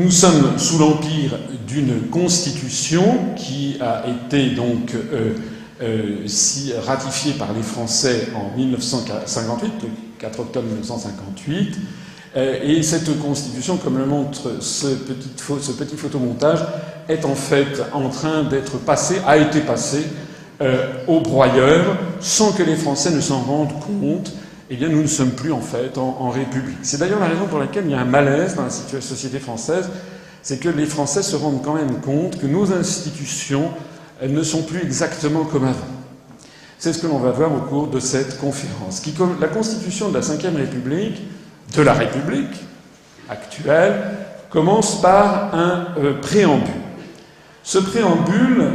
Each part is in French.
Nous sommes sous l'empire d'une constitution qui a été donc ratifiée par les Français en 1958, le 4 octobre 1958. Et cette constitution, comme le montre ce petit photomontage, est en fait en train d'être passée, a été passée au broyeur, sans que les Français ne s'en rendent compte. Eh bien, nous ne sommes plus en fait en République. C'est d'ailleurs la raison pour laquelle il y a un malaise dans la société française, c'est que les Français se rendent quand même compte que nos institutions ne sont plus exactement comme avant. C'est ce que l'on va voir au cours de cette conférence. La Constitution de la Ve République, de la République actuelle, commence par un préambule. Ce préambule,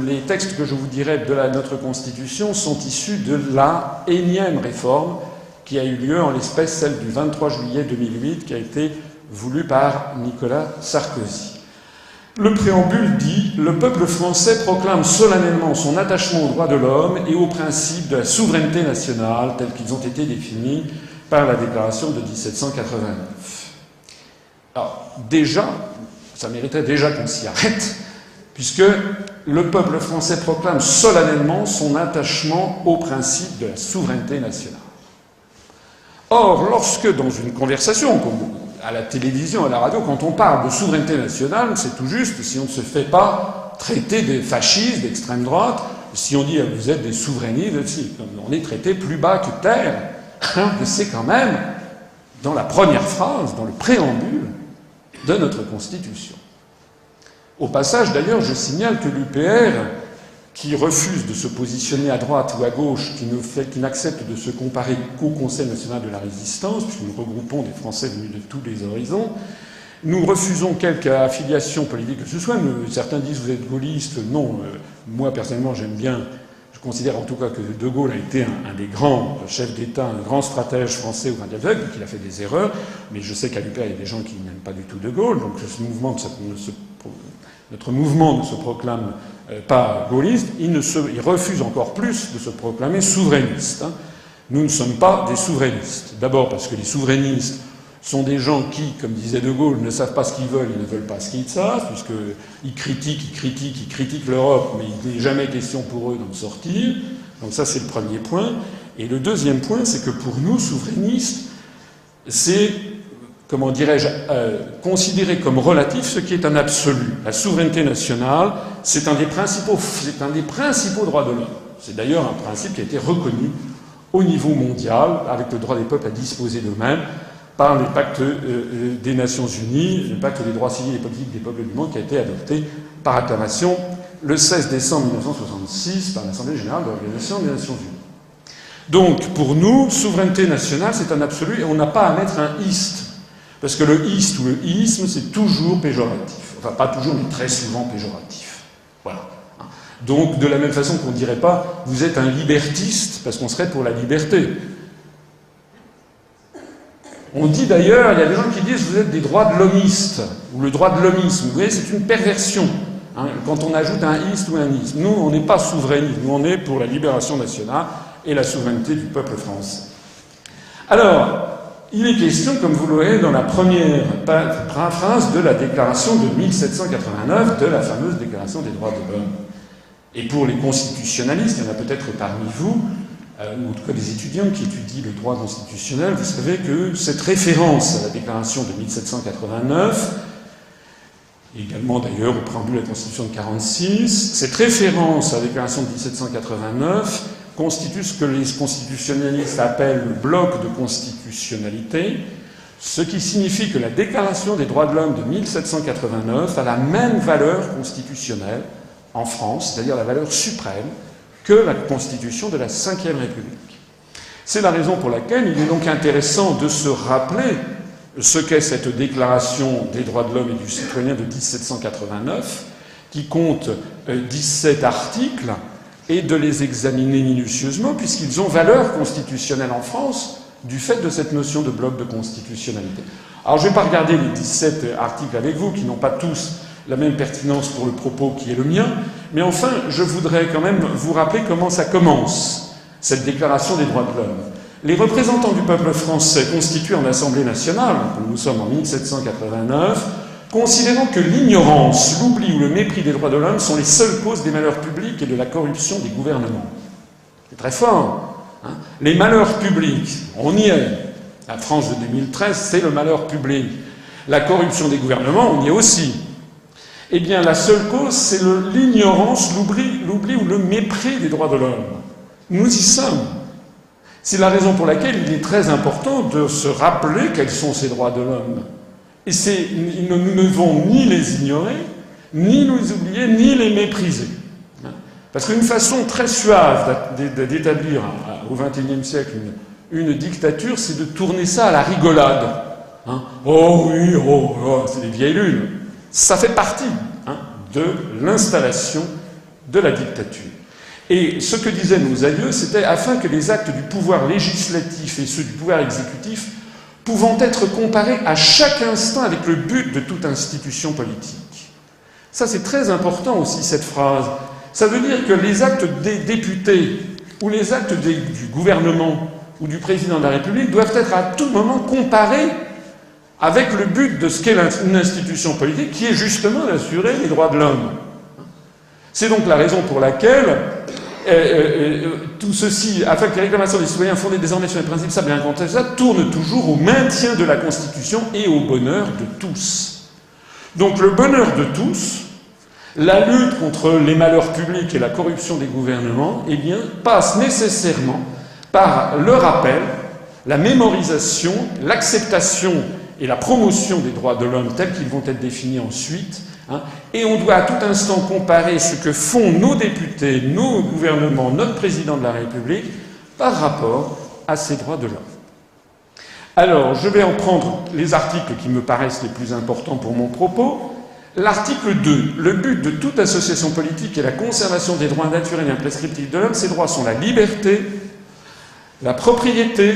les textes que je vous dirai de notre Constitution sont issus de la énième réforme qui a eu lieu, en l'espèce celle du 23 juillet 2008, qui a été voulue par Nicolas Sarkozy. Le préambule dit « Le peuple français proclame solennellement son attachement aux droits de l'homme et aux principes de la souveraineté nationale tels qu'ils ont été définis par la Déclaration de 1789. » Alors, déjà, ça mériterait déjà qu'on s'y arrête, puisque le peuple français proclame solennellement son attachement aux principes de la souveraineté nationale. Or, lorsque dans une conversation, comme à la télévision, à la radio, quand on parle de souveraineté nationale, c'est tout juste si on ne se fait pas traiter des fascistes, d'extrême droite, si on dit vous êtes des souverainistes, si on est traité plus bas que terre, alors que c'est quand même dans la première phrase, dans le préambule de notre Constitution. Au passage, d'ailleurs, je signale que l'UPR, qui refuse de se positionner à droite ou à gauche, qui n'accepte de se comparer qu'au Conseil national de la résistance, puisque nous regroupons des Français venus de tous les horizons, nous refusons quelque affiliation politique que ce soit. Certains disent vous êtes gaulliste. Non, moi personnellement j'aime bien, je considère en tout cas que De Gaulle a été un des grands chefs d'État, un grand stratège français au XXe siècle, qu'il a fait des erreurs, mais je sais qu'à l'UPR il y a des gens qui n'aiment pas du tout De Gaulle, donc notre mouvement ne se proclame pas gaulliste, il refuse encore plus de se proclamer souverainiste. Nous ne sommes pas des souverainistes. D'abord parce que les souverainistes sont des gens qui, comme disait De Gaulle, ne savent pas ce qu'ils veulent, ils ne veulent pas ce qu'ils savent, puisqu'ils critiquent l'Europe, mais il n'est jamais question pour eux d'en sortir. Donc ça, c'est le premier point. Et le deuxième point, c'est que pour nous, souverainistes, c'est, comment dirais-je, considérer comme relatif ce qui est un absolu. La souveraineté nationale, c'est un des principaux droits de l'homme. C'est d'ailleurs un principe qui a été reconnu au niveau mondial, avec le droit des peuples à disposer d'eux-mêmes, par le pacte des Nations Unies, le pacte des droits civils et politiques des peuples du monde, qui a été adopté par acclamation le 16 décembre 1966 par l'Assemblée générale de l'Organisation des Nations Unies. Donc, pour nous, souveraineté nationale, c'est un absolu, et on n'a pas à mettre un « ist ». Parce que le « ist » ou le « isme », c'est toujours péjoratif. Enfin, pas toujours, mais très souvent péjoratif. Voilà. Donc, de la même façon qu'on ne dirait pas « vous êtes un libertiste », parce qu'on serait pour la liberté. On dit d'ailleurs, il y a des gens qui disent « vous êtes des droits de l'hommistes » ou le droit de l'hommisme. Vous voyez, c'est une perversion quand on ajoute un « ist » ou un « isme ». Nous, on n'est pas souverainistes. Nous, on est pour la libération nationale et la souveraineté du peuple français. Alors, il est question, comme vous l'aurez dans la première phrase de la déclaration de 1789, de la fameuse Déclaration des droits de l'homme. Et pour les constitutionnalistes, il y en a peut-être parmi vous, ou en tout cas des étudiants qui étudient le droit constitutionnel, vous savez que cette référence à la déclaration de 1789, également d'ailleurs au préambule de la Constitution de 1946, cette référence à la déclaration de 1789 constitue ce que les constitutionnalistes appellent le bloc de constitutionnalité, ce qui signifie que la Déclaration des droits de l'homme de 1789 a la même valeur constitutionnelle en France, c'est-à-dire la valeur suprême, que la Constitution de la Ve République. C'est la raison pour laquelle il est donc intéressant de se rappeler ce qu'est cette Déclaration des droits de l'homme et du citoyen de 1789, qui compte 17 articles, et de les examiner minutieusement, puisqu'ils ont valeur constitutionnelle en France du fait de cette notion de bloc de constitutionnalité. Alors je ne vais pas regarder les 17 articles avec vous, qui n'ont pas tous la même pertinence pour le propos qui est le mien, mais enfin, je voudrais quand même vous rappeler comment ça commence, cette Déclaration des droits de l'homme. les représentants du peuple français constitués en Assemblée nationale, comme nous sommes en 1789, considérant que l'ignorance, l'oubli ou le mépris des droits de l'homme sont les seules causes des malheurs publics et de la corruption des gouvernements. C'est très fort. Hein. Les malheurs publics, on y est. La France de 2013, c'est le malheur public. La corruption des gouvernements, on y est aussi. Eh bien, la seule cause, c'est l'ignorance, l'oubli ou le mépris des droits de l'homme. Nous y sommes. C'est la raison pour laquelle il est très important de se rappeler quels sont ces droits de l'homme. Et nous ne devons ni les ignorer, ni nous oublier, ni les mépriser. Parce qu'une façon très suave d'établir au XXIe siècle une dictature, c'est de tourner ça à la rigolade. Hein. Oh oui, oh, c'est des vieilles lunes. Ça fait partie de l'installation de la dictature. Et ce que disaient nos aïeux, c'était afin que les actes du pouvoir législatif et ceux du pouvoir exécutif pouvant être comparés à chaque instant avec le but de toute institution politique. Ça, c'est très important aussi, cette phrase. Ça veut dire que les actes des députés ou les actes du gouvernement ou du président de la République doivent être à tout moment comparés avec le but de ce qu'est une institution politique, qui est justement d'assurer les droits de l'homme. C'est donc la raison pour laquelle tout ceci, afin que les réclamations des citoyens fondées désormais sur les principes stables et incontestables, tournent toujours au maintien de la Constitution et au bonheur de tous. Donc le bonheur de tous, la lutte contre les malheurs publics et la corruption des gouvernements, eh bien, passe nécessairement par le rappel, la mémorisation, l'acceptation et la promotion des droits de l'homme tels qu'ils vont être définis ensuite. Et on doit à tout instant comparer ce que font nos députés, nos gouvernements, notre président de la République par rapport à ces droits de l'homme. Alors, je vais en prendre les articles qui me paraissent les plus importants pour mon propos. L'article 2. Le but de toute association politique est la conservation des droits naturels et imprescriptibles de l'homme. Ces droits sont la liberté, la propriété,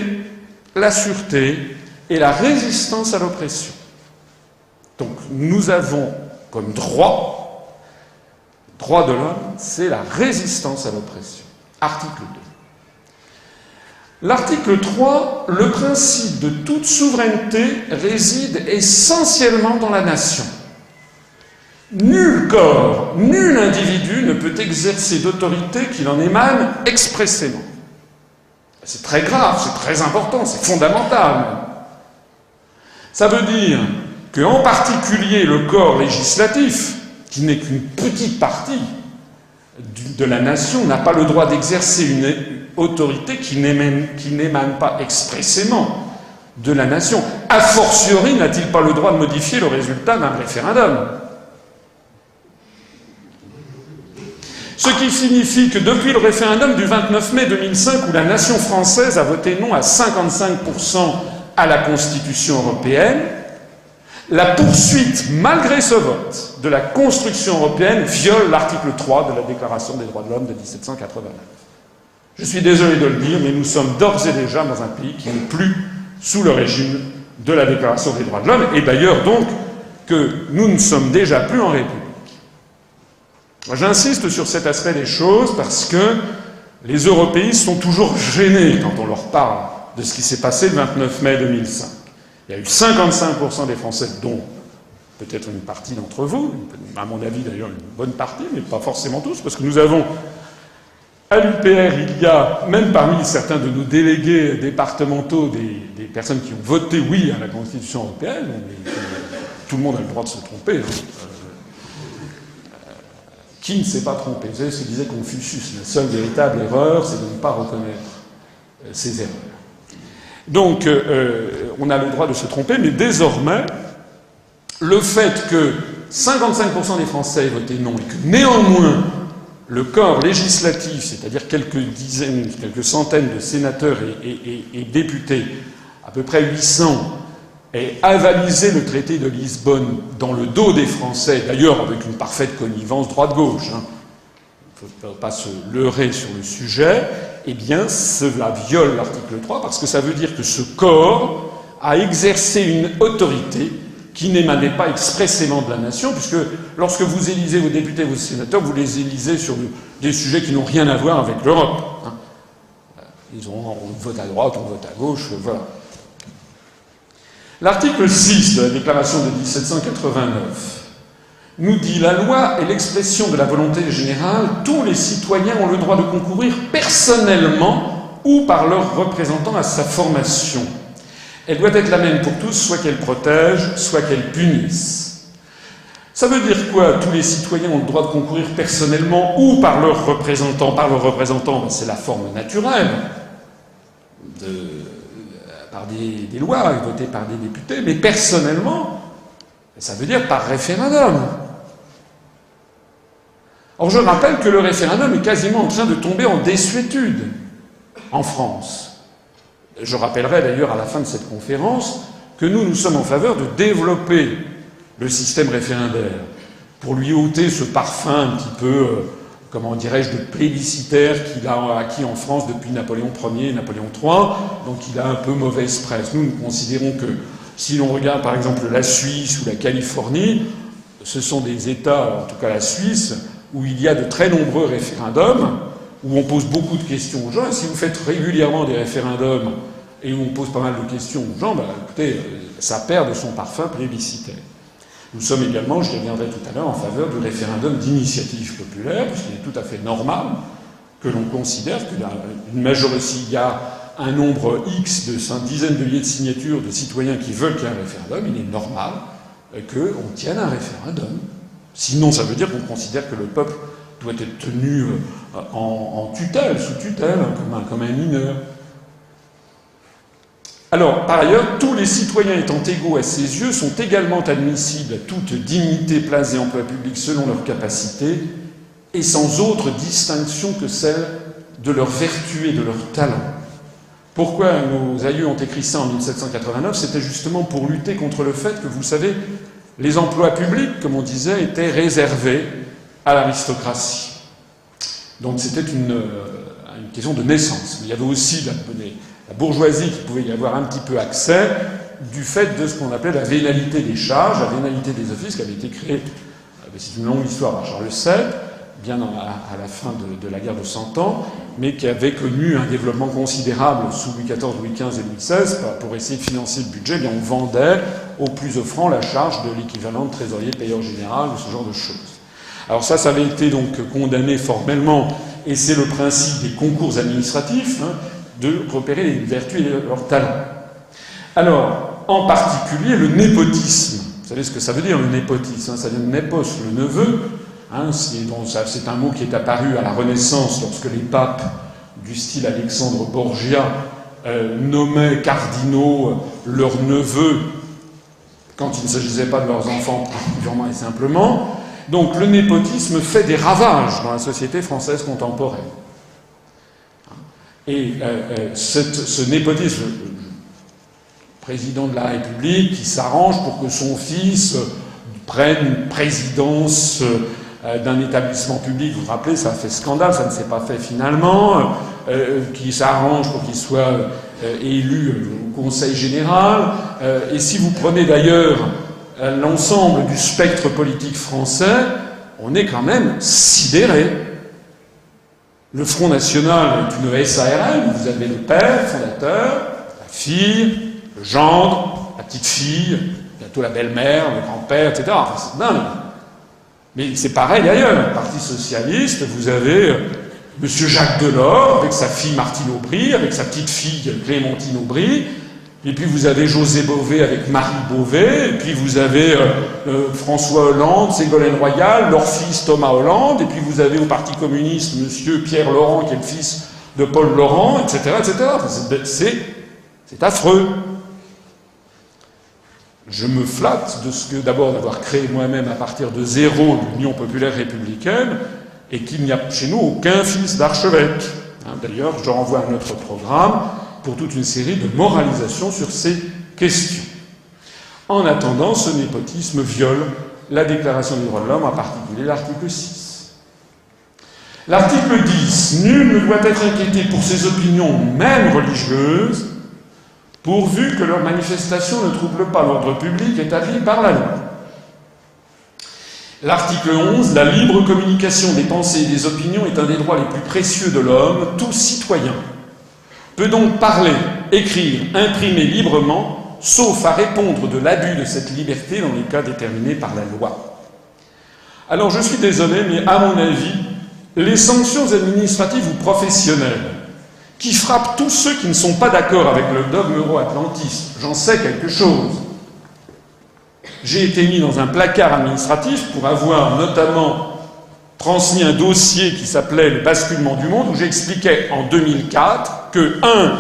la sûreté et la résistance à l'oppression. Donc, nous avons comme droit de l'homme, c'est la résistance à l'oppression. Article 2. L'article 3, le principe de toute souveraineté réside essentiellement dans la nation. Nul corps, nul individu ne peut exercer d'autorité qu'il en émane expressément. C'est très grave, c'est très important, c'est fondamental. Ça veut dire qu'en particulier le corps législatif, qui n'est qu'une petite partie de la nation, n'a pas le droit d'exercer une autorité qui n'émane pas expressément de la nation. A fortiori, n'a-t-il pas le droit de modifier le résultat d'un référendum? Ce qui signifie que depuis le référendum du 29 mai 2005, où la nation française a voté non à 55% à la Constitution européenne, la poursuite, malgré ce vote, de la construction européenne viole l'article 3 de la Déclaration des droits de l'homme de 1789. Je suis désolé de le dire, mais nous sommes d'ores et déjà dans un pays qui n'est plus sous le régime de la Déclaration des droits de l'homme, et d'ailleurs donc que nous ne sommes déjà plus en République. J'insiste sur cet aspect des choses parce que les européistes sont toujours gênés quand on leur parle de ce qui s'est passé le 29 mai 2005. Il y a eu 55% des Français, dont peut-être une partie d'entre vous, à mon avis d'ailleurs une bonne partie, mais pas forcément tous, parce que nous avons à l'UPR, il y a, même parmi certains de nos délégués départementaux, des personnes qui ont voté oui à la Constitution européenne, mais tout le monde a le droit de se tromper. Qui ne s'est pas trompé? Vous savez ce que disait Confucius, la seule véritable erreur, c'est de ne pas reconnaître ses erreurs. Donc, on a le droit de se tromper, mais désormais, le fait que 55% des Français aient voté non et que néanmoins le corps législatif, c'est-à-dire quelques dizaines, quelques centaines de sénateurs et députés, à peu près 800, aient avalisé le traité de Lisbonne dans le dos des Français, d'ailleurs avec une parfaite connivence droite-gauche, il ne faut pas se leurrer sur le sujet, eh bien cela viole l'article 3 parce que ça veut dire que ce corps a exercé une autorité qui n'émanait pas expressément de la nation, puisque lorsque vous élisez vos députés et vos sénateurs, vous les élisez sur des sujets qui n'ont rien à voir avec l'Europe. On vote à droite, on vote à gauche, voilà. L'article 6 de la Déclaration de 1789 nous dit « La loi est l'expression de la volonté générale. Tous les citoyens ont le droit de concourir personnellement ou par leurs représentants à sa formation. Elle doit être la même pour tous, soit qu'elle protège, soit qu'elle punisse. » Ça veut dire quoi? Tous les citoyens ont le droit de concourir personnellement ou par leurs représentants. Par leurs représentants, c'est la forme naturelle par des lois votées par des députés, mais personnellement, ça veut dire par référendum. Or, je rappelle que le référendum est quasiment en train de tomber en désuétude en France. Je rappellerai d'ailleurs à la fin de cette conférence que nous sommes en faveur de développer le système référendaire pour lui ôter ce parfum un petit peu, comment dirais-je, de plébiscitaire qu'il a acquis en France depuis Napoléon Ier et Napoléon III, donc il a un peu mauvaise presse. Nous considérons que si l'on regarde par exemple la Suisse ou la Californie, ce sont des États, en tout cas la Suisse, où il y a de très nombreux référendums, où on pose beaucoup de questions aux gens, et si vous faites régulièrement des référendums et où on pose pas mal de questions aux gens, écoutez, ça perd de son parfum plébiscitaire. Nous sommes également, je reviendrai tout à l'heure, en faveur du référendum d'initiative populaire, puisqu'il est tout à fait normal que l'on considère qu'une majorité, s'il y a un nombre X de dizaines de milliers de signatures de citoyens qui veulent qu'il y ait un référendum, il est normal qu'on tienne un référendum. Sinon, ça veut dire qu'on considère que le peuple doit être tenu en tutelle, sous tutelle, comme un mineur. Alors, par ailleurs, tous les citoyens étant égaux à ses yeux sont également admissibles à toute dignité, place et emploi public selon leurs capacités et sans autre distinction que celle de leur vertu et de leur talent. Pourquoi nos aïeux ont écrit ça en 1789? C'était justement pour lutter contre le fait que, vous savez, les emplois publics, comme on disait, étaient réservés à l'aristocratie. Donc c'était une question de naissance. Mais il y avait aussi la bourgeoisie qui pouvait y avoir un petit peu accès du fait de ce qu'on appelait la vénalité des charges, la vénalité des offices, qui avait été créée, c'est une longue histoire, par Charles VII, bien à la fin de la guerre de 100 ans, mais qui avait connu un développement considérable sous Louis XIV, Louis XV et Louis XVI. Pour essayer de financer le budget, on vendait aux plus offrants la charge de l'équivalent de trésorier payeur général ou ce genre de choses. Alors ça avait été donc condamné formellement, et c'est le principe des concours administratifs, de repérer les vertus et leurs talents. Alors, en particulier, le népotisme. Vous savez ce que ça veut dire, le népotisme? Ça vient de népos, le neveu. C'est un mot qui est apparu à la Renaissance lorsque les papes du style Alexandre Borgia nommaient cardinaux leurs neveux quand il ne s'agissait pas de leurs enfants, purement et simplement. Donc le népotisme fait des ravages dans la société française contemporaine. Et ce népotisme, le président de la République qui s'arrange pour que son fils prenne une présidence d'un établissement public, vous vous rappelez, ça a fait scandale, ça ne s'est pas fait finalement, qui s'arrange pour qu'il soit élu au Conseil général. Et si vous prenez d'ailleurs l'ensemble du spectre politique français, on est quand même sidéré. Le Front National est une SARL, vous avez le père fondateur, la fille, le gendre, la petite fille, bientôt la belle-mère, le grand-père, etc. Enfin, c'est dingue. Mais c'est pareil ailleurs. Le Parti Socialiste, vous avez M. Jacques Delors, avec sa fille Martine Aubry, avec sa petite fille Clémentine Aubry, et puis vous avez José Bové avec Marie Bové, et puis vous avez François Hollande, Ségolène Royal, leur fils Thomas Hollande, et puis vous avez au Parti communiste M. Pierre Laurent, qui est le fils de Paul Laurent, etc., etc. C'est affreux. Je me flatte d'abord d'avoir créé moi-même à partir de zéro l'Union populaire républicaine, et qu'il n'y a chez nous aucun fils d'archevêque. D'ailleurs, je renvoie à notre programme pour toute une série de moralisations sur ces questions. En attendant, ce népotisme viole la Déclaration des droits de l'homme, en particulier l'article 6. L'article 10. Nul ne doit être inquiété pour ses opinions, même religieuses, pourvu que leurs manifestations ne troublent pas l'ordre public établi par la loi. L'article 11. La libre communication des pensées et des opinions est un des droits les plus précieux de l'homme. Tout citoyen peut donc parler, écrire, imprimer librement, sauf à répondre de l'abus de cette liberté dans les cas déterminés par la loi. Alors je suis désolé, mais à mon avis, les sanctions administratives ou professionnelles qui frappent tous ceux qui ne sont pas d'accord avec le dogme euro-atlantiste, j'en sais quelque chose. J'ai été mis dans un placard administratif pour avoir notamment transmis un dossier qui s'appelait « Le basculement du monde » où j'expliquais en 2004 que, 1,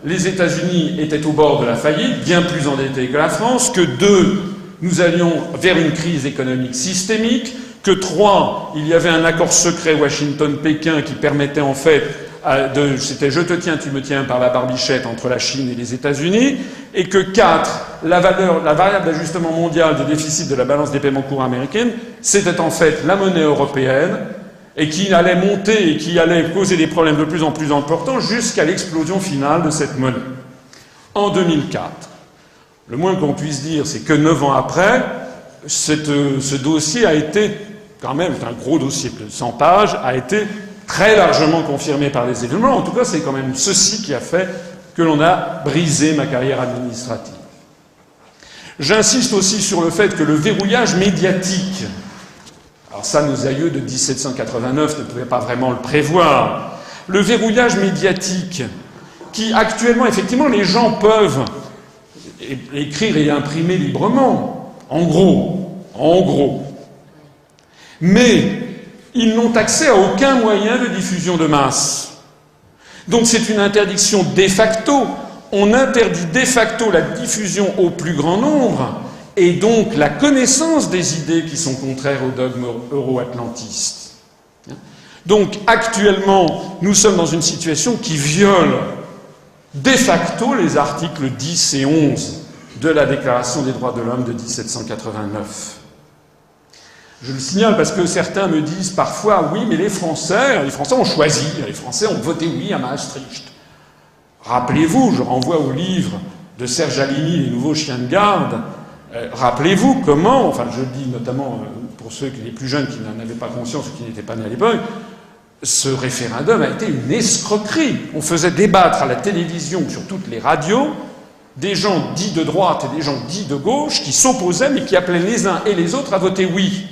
les États-Unis étaient au bord de la faillite, bien plus endettés que la France, que 2, nous allions vers une crise économique systémique, que 3, il y avait un accord secret Washington-Pékin qui permettait en fait c'était « je te tiens, tu me tiens » par la barbichette entre la Chine et les États-Unis, et que 4, la variable d'ajustement mondial du déficit de la balance des paiements courants américaine, c'était en fait la monnaie européenne, et qui allait monter et qui allait causer des problèmes de plus en plus importants jusqu'à l'explosion finale de cette monnaie. En 2004, le moins qu'on puisse dire, c'est que 9 ans après, ce dossier a été, quand même, c'est un gros dossier de 100 pages, a été très largement confirmé par les événements. En tout cas, c'est quand même ceci qui a fait que l'on a brisé ma carrière administrative. J'insiste aussi sur le fait que le verrouillage médiatique, alors ça, nos aïeux de 1789 ne pouvaient pas vraiment le prévoir, le verrouillage médiatique, qui actuellement, effectivement, les gens peuvent écrire et imprimer librement, en gros, mais ils n'ont accès à aucun moyen de diffusion de masse. Donc c'est une interdiction de facto. On interdit de facto la diffusion au plus grand nombre et donc la connaissance des idées qui sont contraires au dogme euro-atlantiste. Donc actuellement, nous sommes dans une situation qui viole de facto les articles 10 et 11 de la Déclaration des droits de l'homme de 1789. Je le signale parce que certains me disent parfois « oui, mais les Français ont choisi, les Français ont voté oui à Maastricht ». Rappelez-vous, je renvoie au livre de Serge Alimi, Les nouveaux chiens de garde, rappelez-vous comment, enfin je le dis notamment pour ceux les plus jeunes qui n'en avaient pas conscience ou qui n'étaient pas nés à l'époque, ce référendum a été une escroquerie. On faisait débattre à la télévision, sur toutes les radios, des gens dits de droite et des gens dits de gauche qui s'opposaient mais qui appelaient les uns et les autres à voter oui.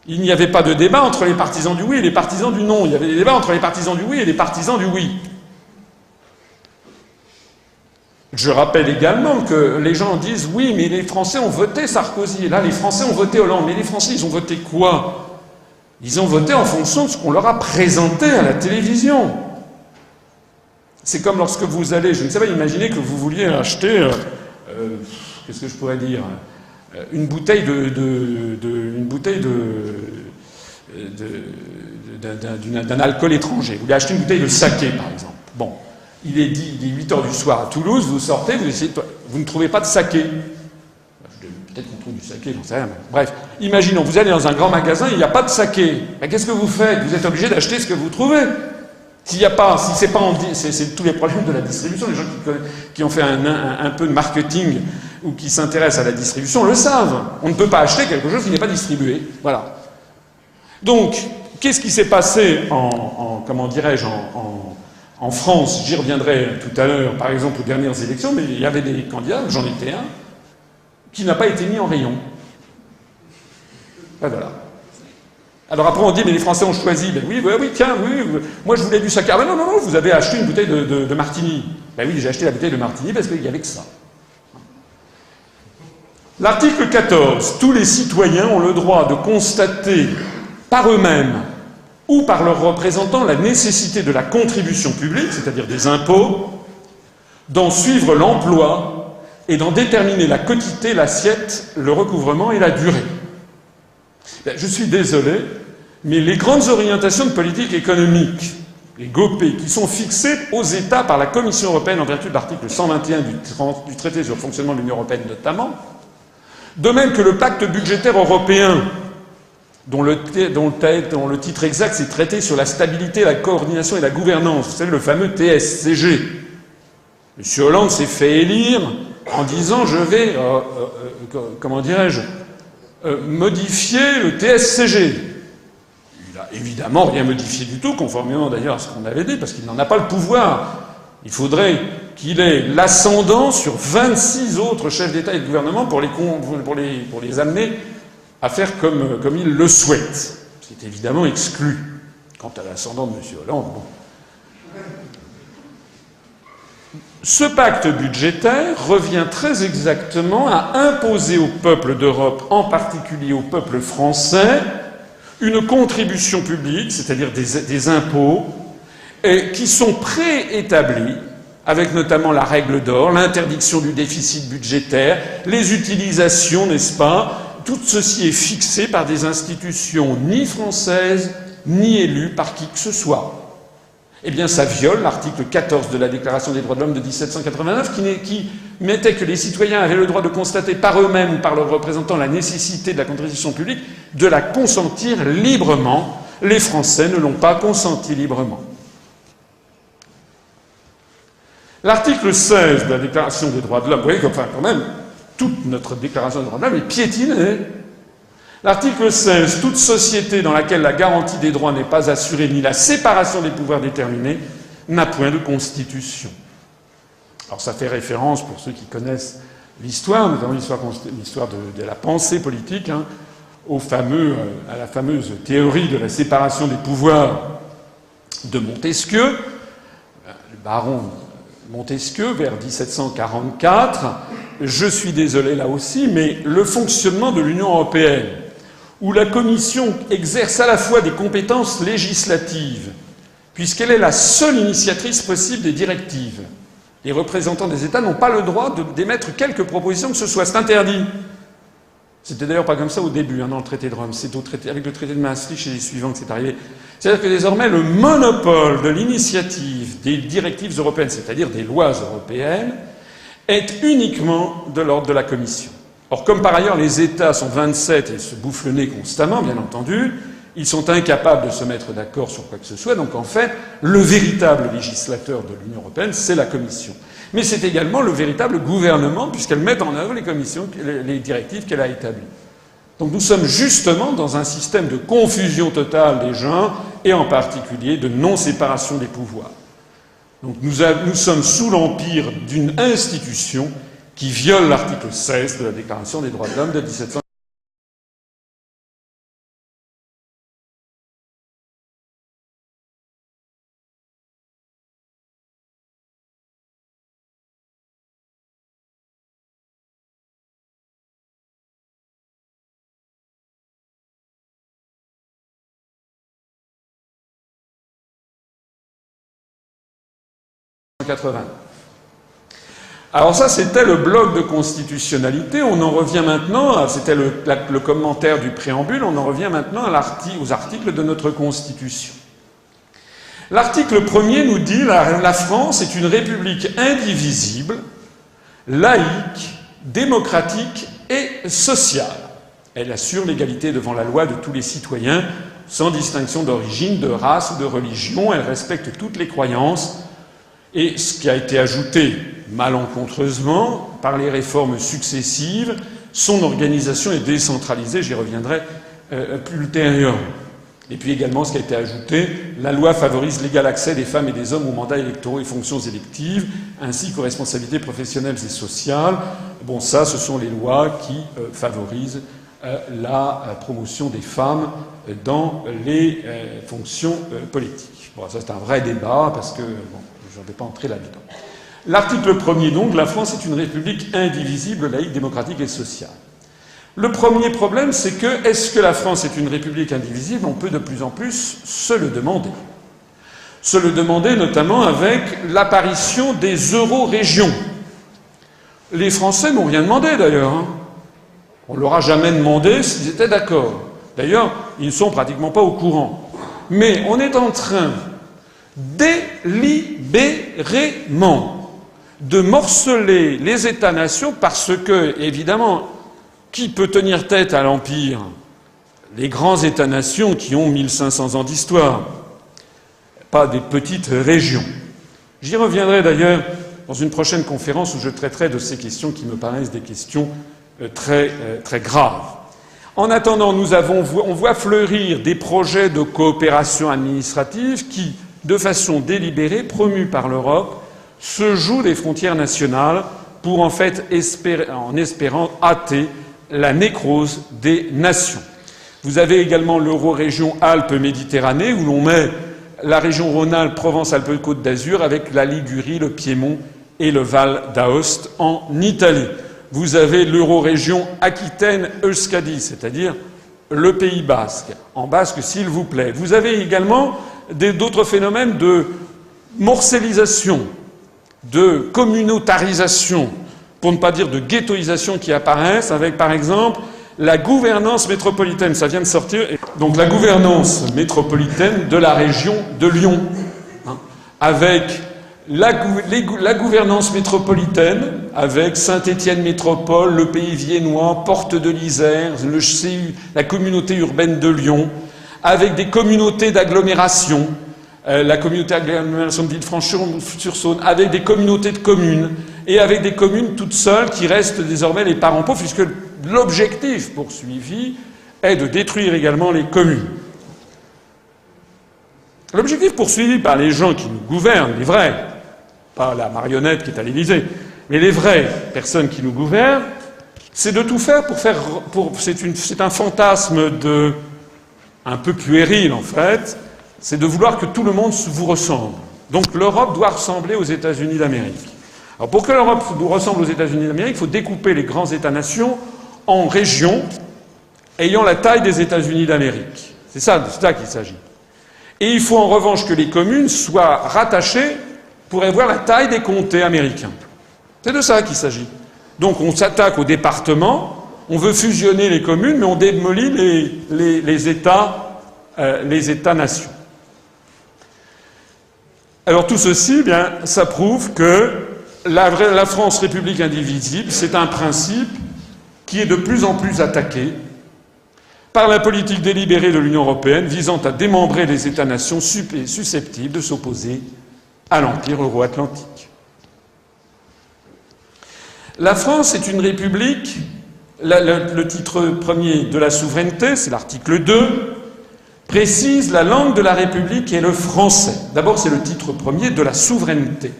Il n'y avait pas de débat entre les partisans du oui et les partisans du non. Il y avait des débats entre les partisans du oui et les partisans du oui. Je rappelle également que les gens disent « oui, mais les Français ont voté Sarkozy ». Et là, les Français ont voté Hollande. Mais les Français, ils ont voté quoi? Ils ont voté en fonction de ce qu'on leur a présenté à la télévision. C'est comme lorsque vous allez, je ne sais pas, imaginez que vous vouliez acheter, qu'est-ce que je pourrais dire, une bouteille d'un alcool étranger. Vous voulez acheter une bouteille de saké, par exemple. Bon, il est 8 heures du soir à Toulouse, vous sortez, vous ne trouvez pas de saké. Peut-être qu'on trouve du saké, j'en sais rien. Bref, imaginons, vous allez dans un grand magasin, il n'y a pas de saké. Ben, qu'est-ce que vous faites? Vous êtes obligé d'acheter ce que vous trouvez. S'il n'y a pas, si c'est pas c'est tous les problèmes de la distribution. Les gens qui ont fait un peu de marketing ou qui s'intéressent à la distribution le savent. On ne peut pas acheter quelque chose qui n'est pas distribué. Voilà. Donc, qu'est-ce qui s'est passé comment dirais-je, en France? J'y reviendrai tout à l'heure, par exemple, aux dernières élections, mais il y avait des candidats, j'en étais un, qui n'a pas été mis en rayon. Ben voilà. Alors après on dit, mais les Français ont choisi. Ben oui, tiens, oui, moi je voulais du saké. Ah ben non, vous avez acheté une bouteille de martini. Ben oui, j'ai acheté la bouteille de martini parce qu'il n'y avait que ça. L'article 14. Tous les citoyens ont le droit de constater par eux-mêmes ou par leurs représentants la nécessité de la contribution publique, c'est-à-dire des impôts, d'en suivre l'emploi et d'en déterminer la quotité, l'assiette, le recouvrement et la durée. Je suis désolé, mais les grandes orientations de politique économique, les GOPE, qui sont fixées aux États par la Commission européenne en vertu de l'article 121 du traité sur le fonctionnement de l'Union européenne notamment, de même que le pacte budgétaire européen, dont le titre exact c'est Traité sur la stabilité, la coordination et la gouvernance, vous savez, le fameux TSCG. M. Hollande s'est fait élire en disant « je vais, comment dirais-je, modifier le TSCG ». Il n'a évidemment rien modifié du tout, conformément d'ailleurs à ce qu'on avait dit, parce qu'il n'en a pas le pouvoir. Il faudrait qu'il ait l'ascendant sur 26 autres chefs d'État et de gouvernement pour les amener à faire comme il le souhaite. C'est évidemment exclu. Quant à l'ascendant de M. Hollande, bon. Ce pacte budgétaire revient très exactement à imposer au peuple d'Europe, en particulier au peuple français, une contribution publique, c'est-à-dire des impôts, qui sont préétablis, avec notamment la règle d'or, l'interdiction du déficit budgétaire, les utilisations, n'est-ce pas? Tout ceci est fixé par des institutions ni françaises, ni élues par qui que ce soit. Eh bien, ça viole l'article 14 de la Déclaration des droits de l'homme de 1789, qui mettait que les citoyens avaient le droit de constater par eux-mêmes ou par leurs représentants la nécessité de la contribution publique, de la consentir librement. Les Français ne l'ont pas consenti librement. L'article 16 de la Déclaration des droits de l'homme, vous voyez qu'enfin, quand même, toute notre Déclaration des droits de l'homme est piétinée. L'article 16, toute société dans laquelle la garantie des droits n'est pas assurée ni la séparation des pouvoirs déterminée n'a point de constitution. Alors ça fait référence, pour ceux qui connaissent l'histoire, notamment l'histoire de la pensée politique, hein, à la fameuse théorie de la séparation des pouvoirs de Montesquieu, le baron Montesquieu, vers 1744. Je suis désolé là aussi, mais le fonctionnement de l'Union européenne, où la Commission exerce à la fois des compétences législatives, puisqu'elle est la seule initiatrice possible des directives. Les représentants des États n'ont pas le droit d'émettre quelque proposition que ce soit. C'est interdit. C'était d'ailleurs pas comme ça au début, hein, dans le traité de Rome. C'est avec le traité de Maastricht et les suivants que c'est arrivé. C'est-à-dire que désormais, le monopole de l'initiative des directives européennes, c'est-à-dire des lois européennes, est uniquement de l'ordre de la Commission. Or, comme par ailleurs les États sont 27 et se bouffent le nez constamment, bien entendu, ils sont incapables de se mettre d'accord sur quoi que ce soit. Donc, en fait, le véritable législateur de l'Union européenne, c'est la Commission. Mais c'est également le véritable gouvernement, puisqu'elle met en œuvre les directives qu'elle a établies. Donc, nous sommes justement dans un système de confusion totale des genres, et en particulier de non-séparation des pouvoirs. Donc, nous sommes sous l'empire d'une institution qui viole l'article 16 de la Déclaration des droits de l'homme de 1789. Alors ça, c'était le bloc de constitutionnalité. On en revient maintenant, c'était le commentaire du préambule, on en revient maintenant aux articles de notre Constitution. L'article 1er nous dit la France est une république indivisible, laïque, démocratique et sociale. Elle assure l'égalité devant la loi de tous les citoyens, sans distinction d'origine, de race ou de religion. Elle respecte toutes les croyances. Et ce qui a été ajouté malencontreusement par les réformes successives, son organisation est décentralisée, j'y reviendrai plus ultérieurement. Et puis également, ce qui a été ajouté, la loi favorise l'égal accès des femmes et des hommes aux mandats électoraux et fonctions électives, ainsi qu'aux responsabilités professionnelles et sociales. Bon, ça, ce sont les lois qui favorisent la promotion des femmes dans les fonctions politiques. Bon, ça, c'est un vrai débat, parce que, bon, je ne vais pas entrer là-dedans. L'article 1er, donc, la France est une république indivisible, laïque, démocratique et sociale. Le premier problème, c'est que, est-ce que la France est une république indivisible? On peut de plus en plus se le demander. Se le demander notamment avec l'apparition des euro-régions. Les Français n'ont rien demandé, d'ailleurs. Hein. On ne leur a jamais demandé s'ils étaient d'accord. D'ailleurs, ils ne sont pratiquement pas au courant. Mais on est en train délibérément de morceler les États-nations parce que, évidemment, qui peut tenir tête à l'Empire? Les grands États-nations qui ont 1500 ans d'histoire, pas des petites régions. J'y reviendrai d'ailleurs dans une prochaine conférence où je traiterai de ces questions qui me paraissent des questions très graves. En attendant, on voit fleurir des projets de coopération administrative qui, de façon délibérée, promus par l'Europe, se jouent des frontières nationales pour en fait en espérant hâter la nécrose des nations. Vous avez également l'Eurorégion Alpes-Méditerranée où l'on met la région Rhône-Alpes, Provence-Alpes-Côte d'Azur avec la Ligurie, le Piémont et le Val d'Aoste en Italie. Vous avez l'Eurorégion Aquitaine-Euskadi, c'est-à-dire le Pays basque. En basque, s'il vous plaît. Vous avez également d'autres phénomènes de morcellisation, de communautarisation, pour ne pas dire de ghettoisation qui apparaissent, avec par exemple la gouvernance métropolitaine. Ça vient de sortir. Donc la gouvernance métropolitaine de la région de Lyon, hein, avec la gouvernance métropolitaine, avec Saint-Étienne Métropole, le Pays Viennois, Porte de l'Isère, le CU, la communauté urbaine de Lyon, avec des communautés d'agglomération, la communauté d'agglomération de Villefranche-sur-Saône, avec des communautés de communes, et avec des communes toutes seules qui restent désormais les parents pauvres, puisque l'objectif poursuivi est de détruire également les communes. L'objectif poursuivi par les gens qui nous gouvernent, les vrais, pas la marionnette qui est à l'Élysée, mais les vraies personnes qui nous gouvernent, c'est de tout faire c'est un fantasme un peu puéril en fait, c'est de vouloir que tout le monde vous ressemble. Donc l'Europe doit ressembler aux États-Unis d'Amérique. Alors pour que l'Europe ressemble aux États-Unis d'Amérique, il faut découper les grands États-nations en régions ayant la taille des États-Unis d'Amérique. C'est ça qu'il s'agit. Et il faut en revanche que les communes soient rattachées pour avoir la taille des comtés américains. C'est de ça qu'il s'agit. Donc on s'attaque aux départements, on veut fusionner les communes, mais on démolit les États-nations. Alors tout ceci, bien, ça prouve que la France république indivisible, c'est un principe qui est de plus en plus attaqué par la politique délibérée de l'Union européenne visant à démembrer les États-nations susceptibles de s'opposer à l'empire euro-atlantique. La France est une république, le titre premier de la souveraineté, c'est l'article 2, précise la langue de la République est le français. D'abord, c'est le titre premier de la souveraineté.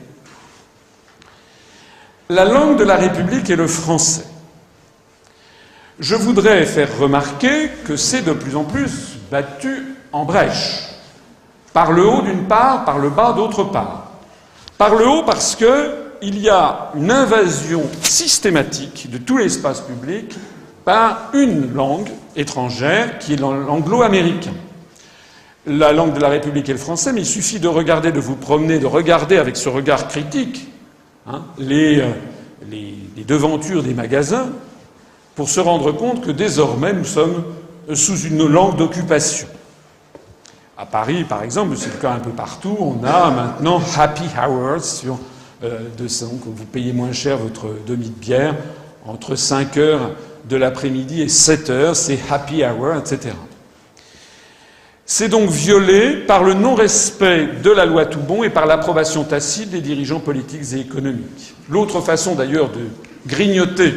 La langue de la République est le français. Je voudrais faire remarquer que c'est de plus en plus battu en brèche. Par le haut d'une part, par le bas d'autre part. Par le haut parce qu'il y a une invasion systématique de tout l'espace public par une langue étrangère qui est l'anglo-américain. La langue de la République est le français, mais il suffit de regarder, de vous promener, de regarder avec ce regard critique les devantures des magasins pour se rendre compte que désormais nous sommes sous une langue d'occupation. À Paris, par exemple, c'est le cas un peu partout, on a maintenant happy hours sur donc vous payez moins cher votre demi de bière entre 5 heures de l'après-midi et 7 heures, c'est happy hour, etc. C'est donc violé par le non-respect de la loi Toubon et par l'approbation tacite des dirigeants politiques et économiques. L'autre façon d'ailleurs de grignoter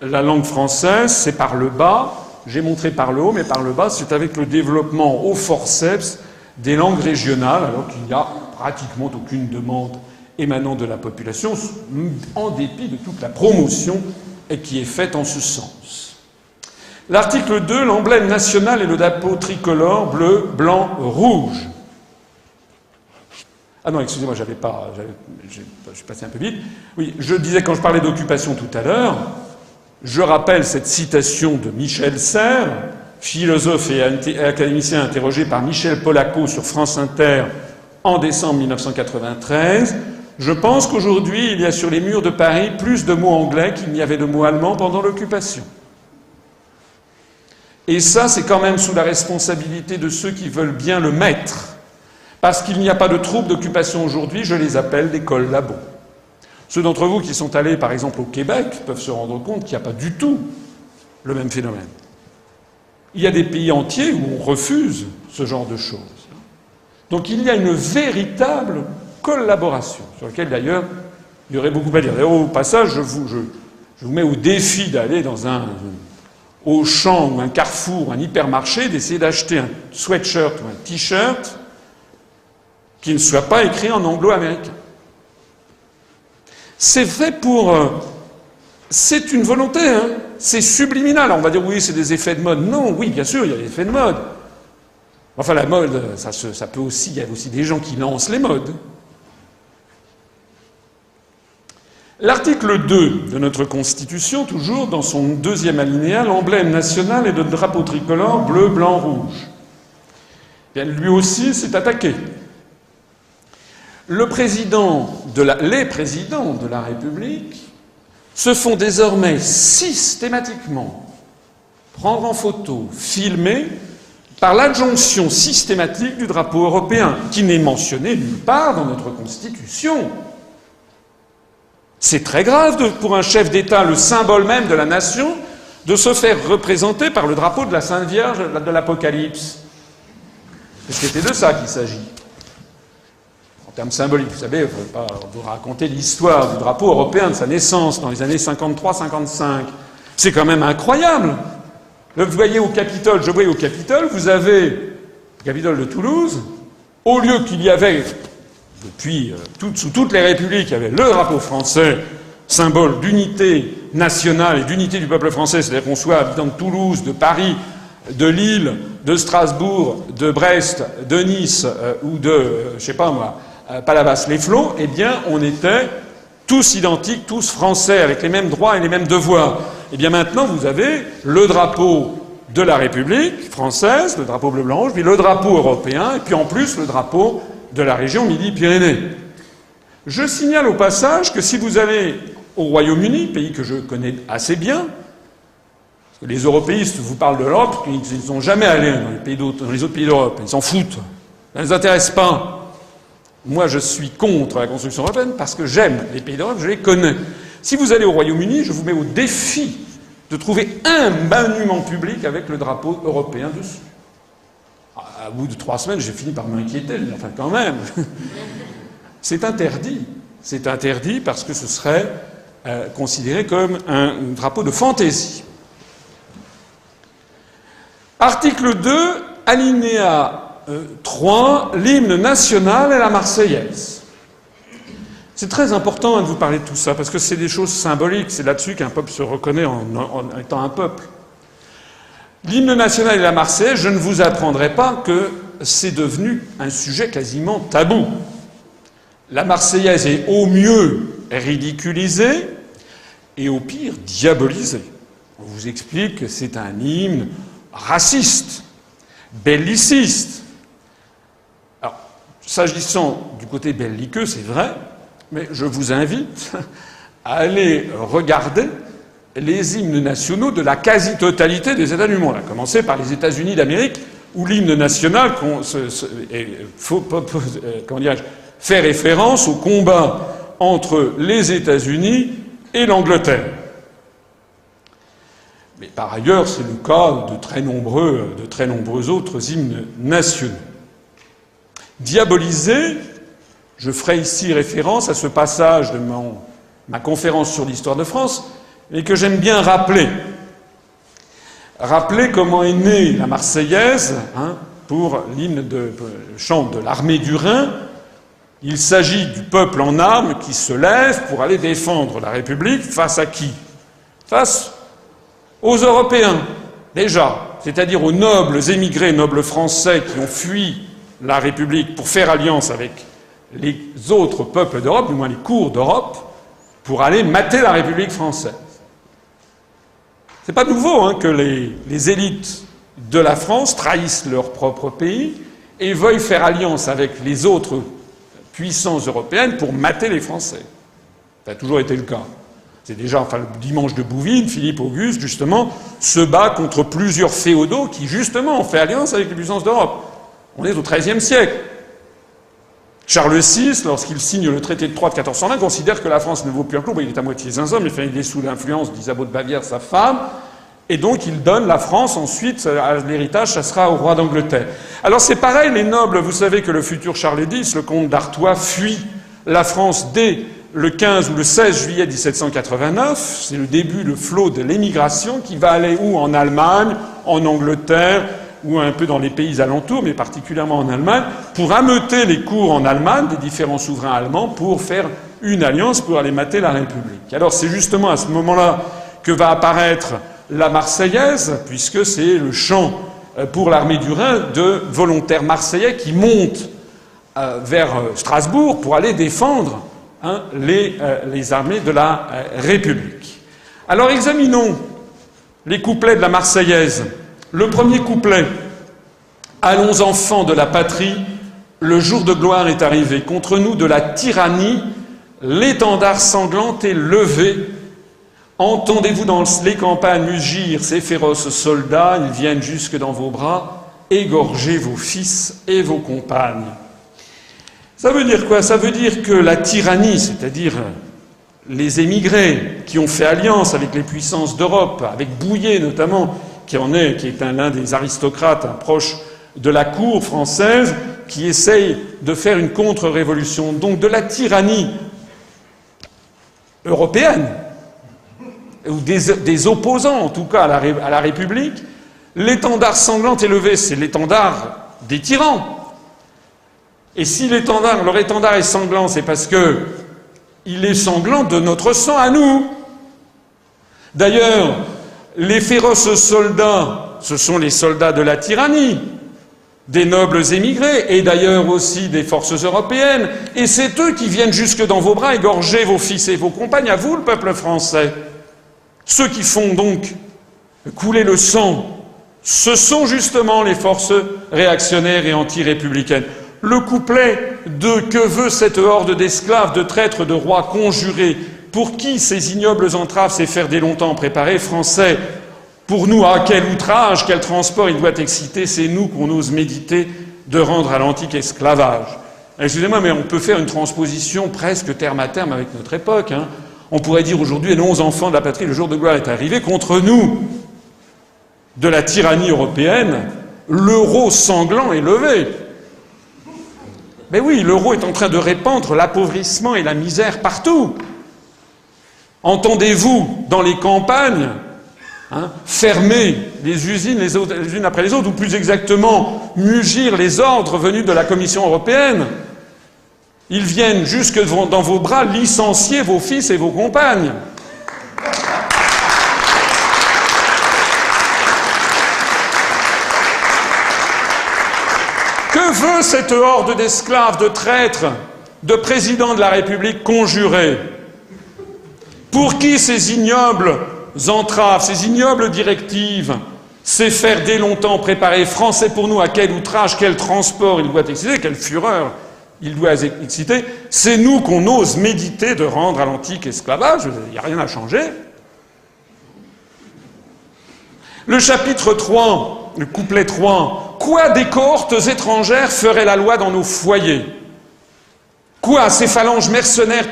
la langue française, c'est par le bas. J'ai montré par le haut, mais par le bas, c'est avec le développement au forceps des langues régionales, alors qu'il n'y a pratiquement aucune demande émanant de la population, en dépit de toute la promotion qui est faite en ce sens. L'article 2, l'emblème national est le drapeau tricolore bleu, blanc, rouge. Ah non, excusez-moi, je suis passé un peu vite. Oui, je disais quand je parlais d'occupation tout à l'heure, je rappelle cette citation de Michel Serres, philosophe et académicien interrogé par Michel Polaco sur France Inter en décembre 1993. Je pense qu'aujourd'hui, il y a sur les murs de Paris plus de mots anglais qu'il n'y avait de mots allemands pendant l'occupation. Et ça, c'est quand même sous la responsabilité de ceux qui veulent bien le mettre. Parce qu'il n'y a pas de troupes d'occupation aujourd'hui, je les appelle des collabos. Ceux d'entre vous qui sont allés, par exemple, au Québec, peuvent se rendre compte qu'il n'y a pas du tout le même phénomène. Il y a des pays entiers où on refuse ce genre de choses. Donc il y a une véritable collaboration, sur laquelle, d'ailleurs, il y aurait beaucoup à dire. D'ailleurs, au passage, je vous mets au défi d'aller dans un Auchan ou un Carrefour, un hypermarché, d'essayer d'acheter un sweatshirt ou un t-shirt qui ne soit pas écrit en anglo-américain. C'est fait pour... c'est une volonté, hein. C'est subliminal. On va dire oui, c'est des effets de mode. Non, oui, bien sûr, il y a des effets de mode. Enfin, la mode, ça peut aussi... Il y a aussi des gens qui lancent les modes. L'article 2 de notre Constitution, toujours dans son deuxième alinéa, l'emblème national est le drapeau tricolore bleu, blanc, rouge. Bien, lui aussi s'est attaqué. Les présidents de la République se font désormais systématiquement prendre en photo, filmer, par l'adjonction systématique du drapeau européen, qui n'est mentionné nulle part dans notre Constitution. C'est très grave pour un chef d'État, le symbole même de la nation, de se faire représenter par le drapeau de la Sainte Vierge de l'Apocalypse. C'était de ça qu'il s'agit. En termes symboliques, vous savez, je ne vais pas vous raconter l'histoire du drapeau européen de sa naissance dans les années 53-55. C'est quand même incroyable. Vous voyez au Capitole, je voyais au Capitole, vous avez le Capitole de Toulouse, au lieu qu'il y avait... Depuis, sous toutes les républiques, il y avait le drapeau français, symbole d'unité nationale et d'unité du peuple français, c'est-à-dire qu'on soit habitant de Toulouse, de Paris, de Lille, de Strasbourg, de Brest, de Nice ou de, je sais pas moi, Palavas-les-Flots, eh bien, on était tous identiques, tous français, avec les mêmes droits et les mêmes devoirs. Eh bien, maintenant, vous avez le drapeau de la République française, le drapeau bleu, blanc, rouge, puis le drapeau européen, et puis en plus le drapeau de la région Midi-Pyrénées. Je signale au passage que si vous allez au Royaume-Uni, pays que je connais assez bien, parce que les européistes vous parlent de l'Europe, ils ne sont jamais allés dans les autres pays d'Europe, ils s'en foutent, ça ne les intéresse pas. Moi, je suis contre la construction européenne parce que j'aime les pays d'Europe, je les connais. Si vous allez au Royaume-Uni, je vous mets au défi de trouver un monument public avec le drapeau européen dessus. À bout de 3 semaines, j'ai fini par m'inquiéter. Enfin, quand même. C'est interdit. C'est interdit parce que ce serait considéré comme un drapeau de fantaisie. Article 2, alinéa 3, l'hymne national et la Marseillaise. C'est très important de vous parler de tout ça, parce que c'est des choses symboliques. C'est là-dessus qu'un peuple se reconnaît en étant un peuple. L'hymne national et la Marseillaise, je ne vous apprendrai pas que c'est devenu un sujet quasiment tabou. La Marseillaise est au mieux ridiculisée et au pire diabolisée. On vous explique que c'est un hymne raciste, belliciste. Alors, s'agissant du côté belliqueux, c'est vrai, mais je vous invite à aller regarder les hymnes nationaux de la quasi-totalité des États du monde, à commencer par les États-Unis d'Amérique, où l'hymne national fait référence au combat entre les États-Unis et l'Angleterre. Mais par ailleurs, c'est le cas de très nombreux autres hymnes nationaux. Diabolisé, je ferai ici référence à ce passage de ma conférence sur l'histoire de France, et que j'aime bien rappeler. Rappeler comment est née la Marseillaise pour l'hymne de chant de l'armée du Rhin. Il s'agit du peuple en armes qui se lève pour aller défendre la République face à qui? Face aux Européens, déjà, c'est-à-dire aux nobles émigrés, nobles français qui ont fui la République pour faire alliance avec les autres peuples d'Europe, du moins les cours d'Europe, pour aller mater la République française. C'est pas nouveau que les élites de la France trahissent leur propre pays et veuillent faire alliance avec les autres puissances européennes pour mater les Français. Ça a toujours été le cas. C'est déjà, le dimanche de Bouvines, Philippe Auguste, justement, se bat contre plusieurs féodaux qui, justement, ont fait alliance avec les puissances d'Europe. On est au XIIIe siècle. Charles VI, lorsqu'il signe le traité de Troyes de 1420, considère que la France ne vaut plus un clou. Il est à moitié zinzin, mais il est sous l'influence d'Isabeau de Bavière, sa femme, et donc il donne la France ensuite à l'héritage, ça sera au roi d'Angleterre. Alors c'est pareil, les nobles, vous savez que le futur Charles X, le comte d'Artois, fuit la France dès le 15 ou le 16 juillet 1789. C'est le début, le flot de l'émigration qui va aller où? En Allemagne, en Angleterre, ou un peu dans les pays alentours, mais particulièrement en Allemagne, pour ameuter les cours en Allemagne des différents souverains allemands pour faire une alliance pour aller mater la République. Alors c'est justement à ce moment-là que va apparaître la Marseillaise, puisque c'est le chant pour l'armée du Rhin de volontaires marseillais qui montent vers Strasbourg pour aller défendre les armées de la République. Alors examinons les couplets de la Marseillaise. Le premier couplet: Allons enfants de la patrie, le jour de gloire est arrivé. Contre nous de la tyrannie, l'étendard sanglant est levé. Entendez-vous dans les campagnes mugir ces féroces soldats, ils viennent jusque dans vos bras, égorger vos fils et vos compagnes. Ça veut dire quoi? Ça veut dire que la tyrannie, c'est-à-dire les émigrés qui ont fait alliance avec les puissances d'Europe, avec Bouillet notamment, qui est l'un des aristocrates, un proche de la cour française, qui essaye de faire une contre-révolution. Donc de la tyrannie européenne, ou des opposants en tout cas à la République, l'étendard sanglant est levé, c'est l'étendard des tyrans. Et si leur étendard est sanglant, c'est parce que il est sanglant de notre sang à nous. D'ailleurs, les féroces soldats, ce sont les soldats de la tyrannie, des nobles émigrés, et d'ailleurs aussi des forces européennes, et c'est eux qui viennent jusque dans vos bras égorger vos fils et vos compagnes, à vous, le peuple français. Ceux qui font donc couler le sang, ce sont justement les forces réactionnaires et anti-républicaines. Le couplet de « Que veut cette horde d'esclaves, de traîtres, de rois conjurés, pour qui ces ignobles entraves, ces fers dès longtemps préparés, français, pour nous, à quel outrage, quel transport il doit exciter, c'est nous qu'on ose méditer de rendre à l'antique esclavage. » Excusez-moi, mais on peut faire une transposition presque terme à terme avec notre époque. On pourrait dire aujourd'hui, les 11 enfants de la patrie, le jour de gloire est arrivé, contre nous, de la tyrannie européenne, l'euro sanglant est levé. Mais oui, l'euro est en train de répandre l'appauvrissement et la misère partout. Entendez-vous, dans les campagnes, fermer les usines les unes après les autres, ou plus exactement, mugir les ordres venus de la Commission européenne? Ils viennent jusque dans vos bras licencier vos fils et vos compagnes. Que veut cette horde d'esclaves, de traîtres, de présidents de la République conjurés? Pour qui ces ignobles entraves, ces ignobles directives, ces fers dès longtemps préparés, français pour nous, à quel outrage, quel transport il doit exciter, quelle fureur il doit exciter? C'est nous qu'on ose méditer de rendre à l'antique esclavage. Il n'y a rien à changer. Le chapitre 3, le couplet 3, « Quoi des cohortes étrangères ferait la loi dans nos foyers? Quoi ces phalanges mercenaires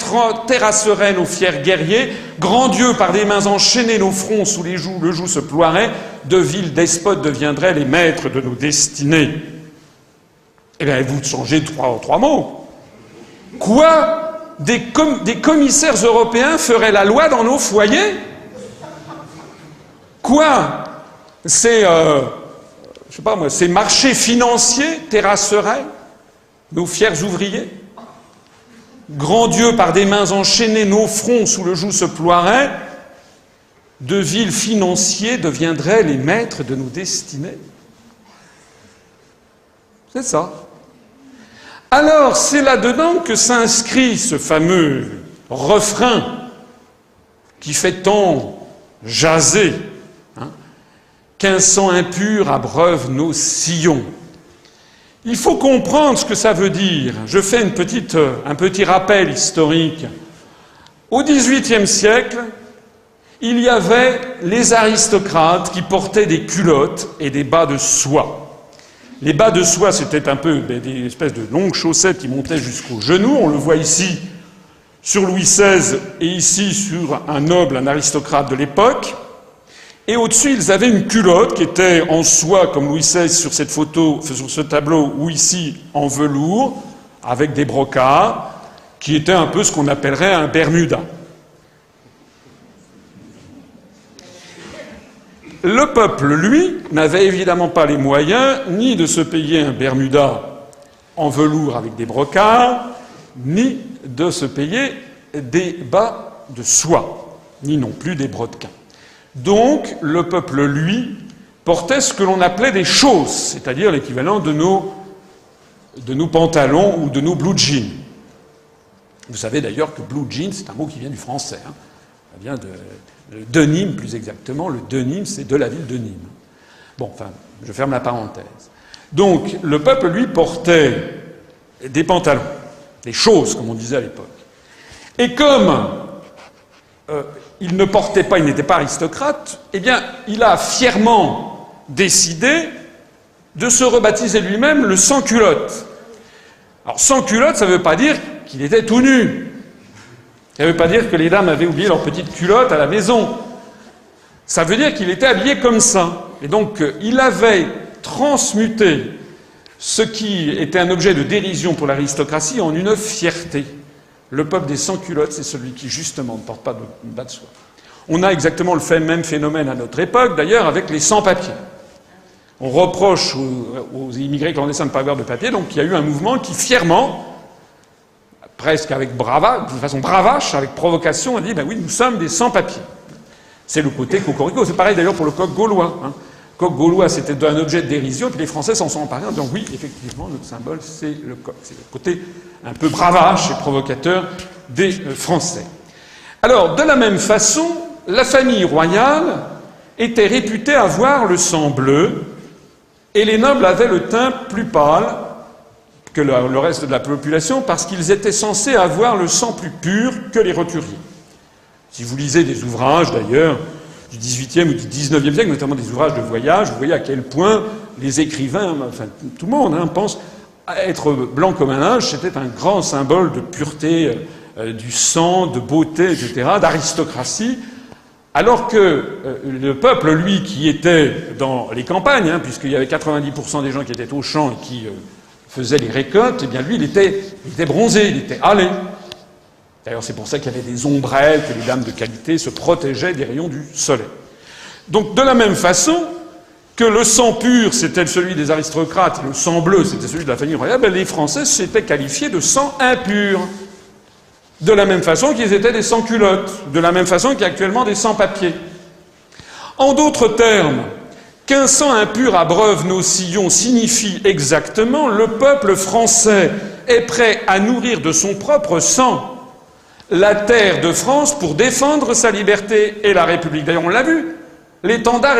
terrasseraient nos fiers guerriers? Grand Dieu, par des mains enchaînées, nos fronts sous le joug se ploierait, de vils despotes deviendraient les maîtres de nos destinées. » Eh bien, vous changez trois mots. Quoi des commissaires européens feraient la loi dans nos foyers? Quoi je sais pas moi, ces marchés financiers terrasseraient nos fiers ouvriers? Grand Dieu, par des mains enchaînées, nos fronts sous le joug se ploieraient, de vils financiers deviendraient les maîtres de nos destinées. C'est ça. Alors, c'est là-dedans que s'inscrit ce fameux refrain qui fait tant jaser, qu'un sang impur abreuve nos sillons. Il faut comprendre ce que ça veut dire. Je fais un petit rappel historique. Au XVIIIe siècle, il y avait les aristocrates qui portaient des culottes et des bas de soie. Les bas de soie, c'était un peu des espèces de longues chaussettes qui montaient jusqu'aux genoux. On le voit ici sur Louis XVI et ici sur un noble, un aristocrate de l'époque. Et au-dessus, ils avaient une culotte qui était en soie, comme Louis XVI sur cette photo, sur ce tableau, ou ici en velours, avec des brocarts, qui était un peu ce qu'on appellerait un bermuda. Le peuple, lui, n'avait évidemment pas les moyens ni de se payer un bermuda en velours avec des brocarts, ni de se payer des bas de soie, ni non plus des brodequins. Donc, le peuple, lui, portait ce que l'on appelait des chausses, c'est-à-dire l'équivalent de nos pantalons ou de nos blue jeans. Vous savez d'ailleurs que blue jeans, c'est un mot qui vient du français. Ça vient de Nîmes, plus exactement. Le de Nîmes, c'est de la ville de Nîmes. Bon, enfin, je ferme la parenthèse. Donc, le peuple, lui, portait des pantalons, des chausses, comme on disait à l'époque. Et comme il ne portait pas, il n'était pas aristocrate, eh bien, il a fièrement décidé de se rebaptiser lui-même le sans-culotte. Alors, sans-culotte, ça ne veut pas dire qu'il était tout nu. Ça ne veut pas dire que les dames avaient oublié leur petite culotte à la maison. Ça veut dire qu'il était habillé comme ça. Et donc, il avait transmuté ce qui était un objet de dérision pour l'aristocratie en une fierté. Le peuple des sans-culottes, c'est celui qui, justement, ne porte pas de bas de soie. On a exactement le même phénomène à notre époque, d'ailleurs, avec les sans-papiers. On reproche aux immigrés clandestins de ne pas avoir de papier, donc il y a eu un mouvement qui, fièrement, presque avec de façon bravache, avec provocation, a dit ben oui, nous sommes des sans-papiers. C'est le côté cocorico. C'est pareil d'ailleurs pour le coq gaulois. Le coq gaulois, c'était un objet de dérision, puis les Français s'en sont emparés en disant oui, effectivement, notre symbole, c'est le coq. C'est le côté un peu bravache et provocateur des Français. Alors, de la même façon, la famille royale était réputée avoir le sang bleu, et les nobles avaient le teint plus pâle que le reste de la population parce qu'ils étaient censés avoir le sang plus pur que les roturiers. Si vous lisez des ouvrages, d'ailleurs, du XVIIIe ou du XIXe siècle, notamment des ouvrages de voyage, vous voyez à quel point les écrivains, enfin tout le monde, pense être blanc comme un linge, c'était un grand symbole de pureté du sang, de beauté, etc., d'aristocratie, alors que le peuple, lui, qui était dans les campagnes, puisqu'il y avait 90% des gens qui étaient aux champs et qui faisaient les récoltes, eh bien lui, il était bronzé, il était hâlé. D'ailleurs, c'est pour ça qu'il y avait des ombrelles, que les dames de qualité se protégeaient des rayons du soleil. Donc, de la même façon que le sang pur, c'était celui des aristocrates, et le sang bleu, c'était celui de la famille royale, les Français s'étaient qualifiés de sang impur. De la même façon qu'ils étaient des sans-culottes, de la même façon qu'il y a actuellement des sans-papiers. En d'autres termes, qu'un sang impur abreuve nos sillons signifie exactement le peuple français est prêt à nourrir de son propre sang la terre de France pour défendre sa liberté et la République. D'ailleurs, on l'a vu. L'étendard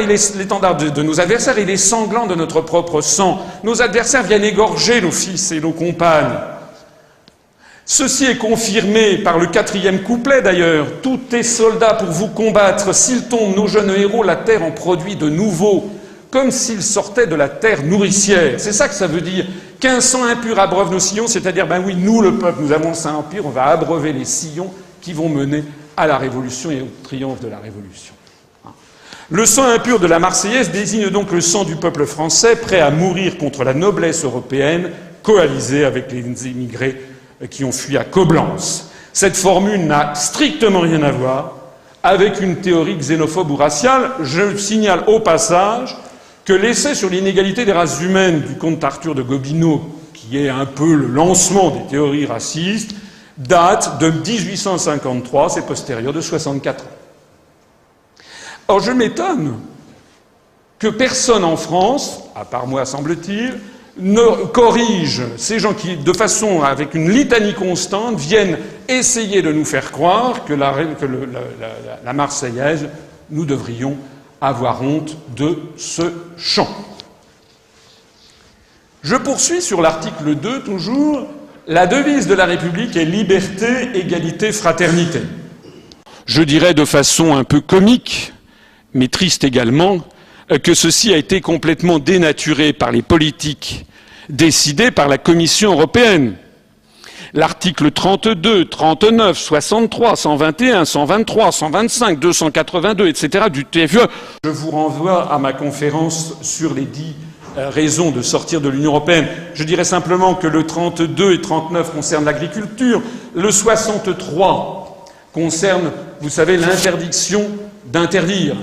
de nos adversaires, il est sanglant de notre propre sang. Nos adversaires viennent égorger nos fils et nos compagnes. Ceci est confirmé par le 4e couplet, d'ailleurs. « Tous tes soldats pour vous combattre, s'ils tombent, nos jeunes héros, la terre en produit de nouveau, comme s'ils sortaient de la terre nourricière. » C'est ça que ça veut dire. Qu'un sang impur abreuve nos sillons, c'est-à-dire, ben oui, nous, le peuple, nous avons le sang impur, on va abreuver les sillons qui vont mener à la Révolution et au triomphe de la Révolution. Le sang impur de la Marseillaise désigne donc le sang du peuple français, prêt à mourir contre la noblesse européenne, coalisée avec les immigrés qui ont fui à Coblence. Cette formule n'a strictement rien à voir avec une théorie xénophobe ou raciale. Je signale au passage que l'essai sur l'inégalité des races humaines du comte Arthur de Gobineau, qui est un peu le lancement des théories racistes, date de 1853, c'est postérieur de 64 ans. Or, je m'étonne que personne en France, à part moi semble-t-il, ne corrige ces gens qui, de façon, avec une litanie constante, viennent essayer de nous faire croire que la Marseillaise, nous devrions avoir honte de ce chant. Je poursuis sur l'article 2, toujours. La devise de la République est liberté, égalité, fraternité. Je dirais de façon un peu comique, mais triste également, que ceci a été complètement dénaturé par les politiques décidées par la Commission européenne. L'article 32, 39, 63, 121, 123, 125, 282, etc. du TFUE. Je vous renvoie à ma conférence sur les 10 raisons de sortir de l'Union européenne. Je dirais simplement que le 32 et 39 concernent l'agriculture. Le 63 concerne, vous savez, l'interdiction d'interdire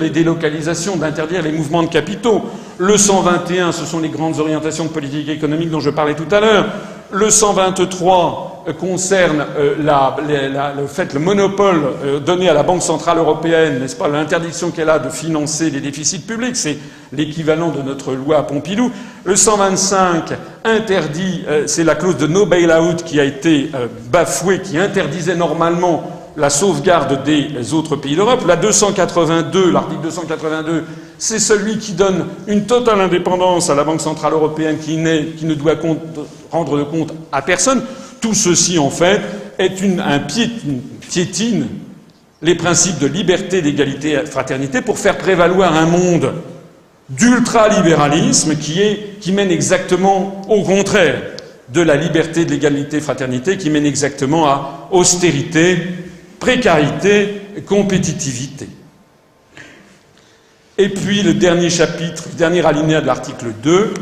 les délocalisations, d'interdire les mouvements de capitaux. Le 121, ce sont les grandes orientations de politique économique dont je parlais tout à l'heure. Le 123 concerne le monopole donné à la Banque centrale européenne, n'est-ce pas, l'interdiction qu'elle a de financer les déficits publics, c'est l'équivalent de notre loi Pompidou. Le 125 interdit, c'est la clause de no bail-out qui a été bafouée, qui interdisait normalement la sauvegarde des autres pays d'Europe. La 282, l'article 282, c'est celui qui donne une totale indépendance à la Banque centrale européenne qui ne doit rendre de compte à personne. Tout ceci, en fait, est piétine les principes de liberté, d'égalité et de fraternité pour faire prévaloir un monde d'ultralibéralisme qui mène exactement au contraire de la liberté, de l'égalité et de fraternité, qui mène exactement à austérité, précarité, compétitivité. Et puis le dernier chapitre, le dernier alinéa de l'article 2,